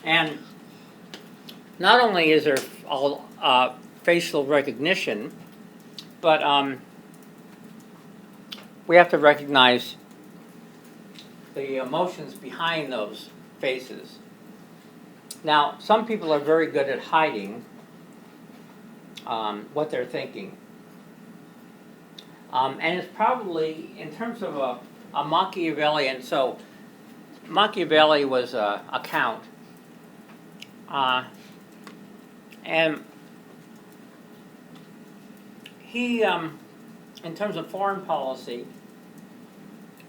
And not only is there facial recognition, but we have to recognize the emotions behind those faces. Now, some people are very good at hiding what they're thinking. And it's probably, in terms of a Machiavellian, so Machiavelli was a count. And he, in terms of foreign policy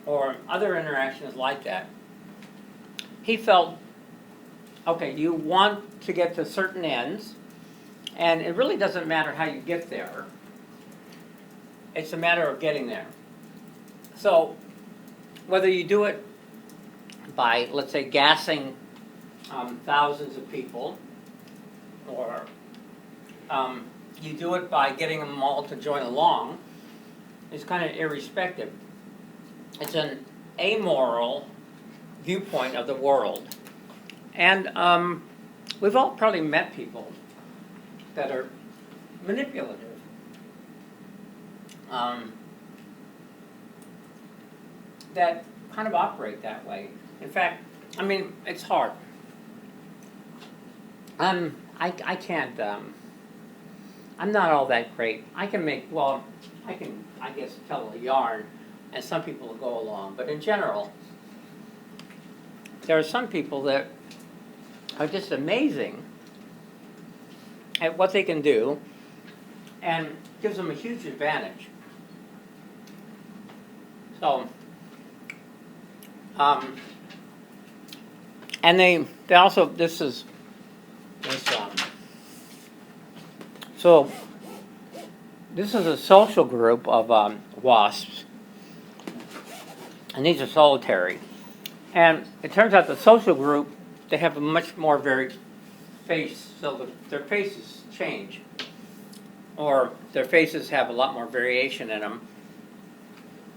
or other interactions like that, he felt, okay, you want to get to certain ends, and it really doesn't matter how you get there. It's a matter of getting there. So whether you do it by, let's say, gassing thousands of people, or you do it by getting them all to join along, it's kind of irrespective. It's an amoral viewpoint of the world. And we've all probably met people that are manipulative. That kind of operate that way. In fact, it's hard. I can't, I'm not all that great. I can, I guess, tell a yarn, and some people will go along. But in general, there are some people that are just amazing at what they can do, and gives them a huge advantage. So, and they also, so this is a social group of wasps, and these are solitary. And it turns out the social group, they have a much more varied face, so their faces change, or their faces have a lot more variation in them.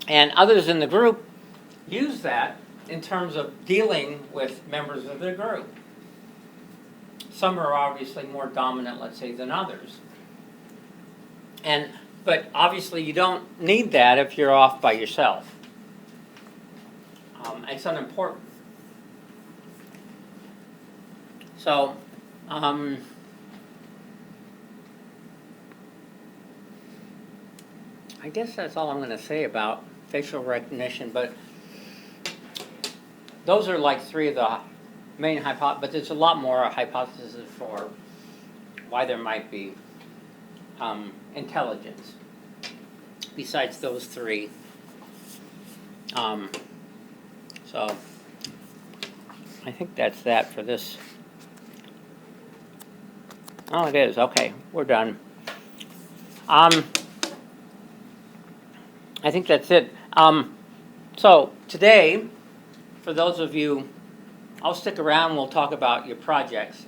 And others in the group use that in terms of dealing with members of the group. Some are obviously more dominant, let's say, than others. But obviously you don't need that if you're off by yourself. It's unimportant. So, I guess that's all I'm going to say about facial recognition, but those are like three of the main hypotheses, but there's a lot more hypotheses for why there might be intelligence besides those three. So I think that's that for this. Oh, it is. Okay, we're done. I think that's it. So today, for those of you, I'll stick around. We'll talk about your projects.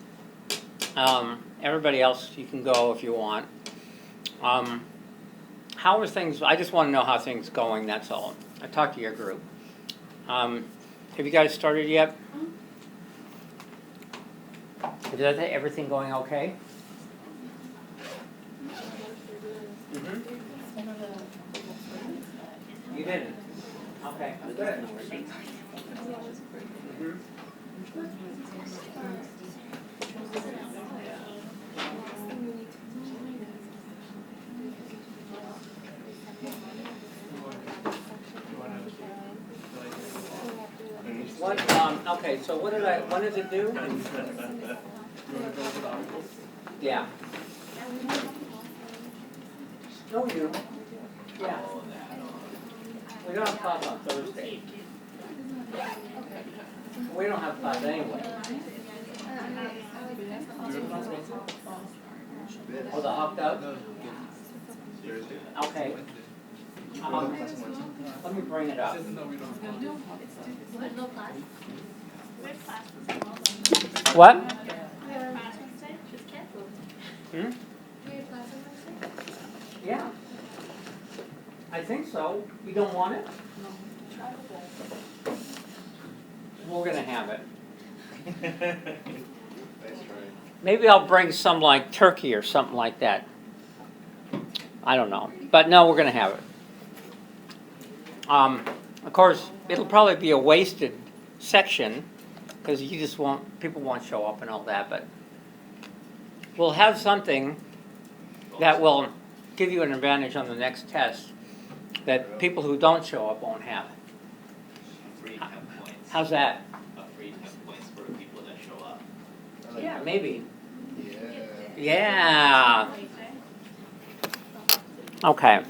Everybody else, you can go if you want. How are things? I just want to know how things are going. That's all. I talked to your group. Have you guys started yet? Is everything going okay? Mm-hmm. You didn't? Okay, good. Mm-hmm. Okay, so what does it do? Yeah. No, we do. Yeah. We don't have class on Thursday. We don't have class anyway. Oh, the hot dog? Okay. Let me bring it up. What? Hmm? Yeah. I think so. You don't want it? We're gonna have it. Maybe I'll bring some like turkey or something like that. I don't know. But no, we're gonna have it. Of course, it'll probably be a wasted section because people won't show up and all that, but we'll have something that will give you an advantage on the next test that people who don't show up won't have. Free 10 points. How's that? A free 10 points for people that show up. Yeah, maybe. Yeah. Okay.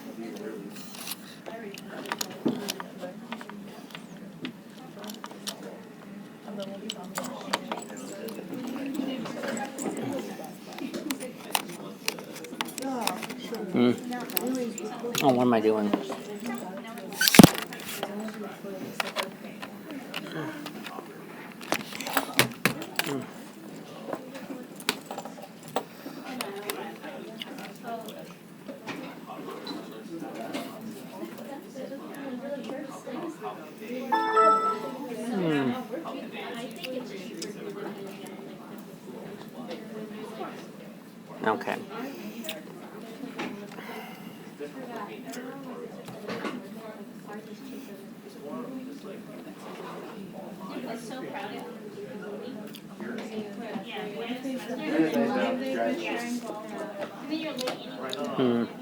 Oh, what am I doing? Okay. Hmm.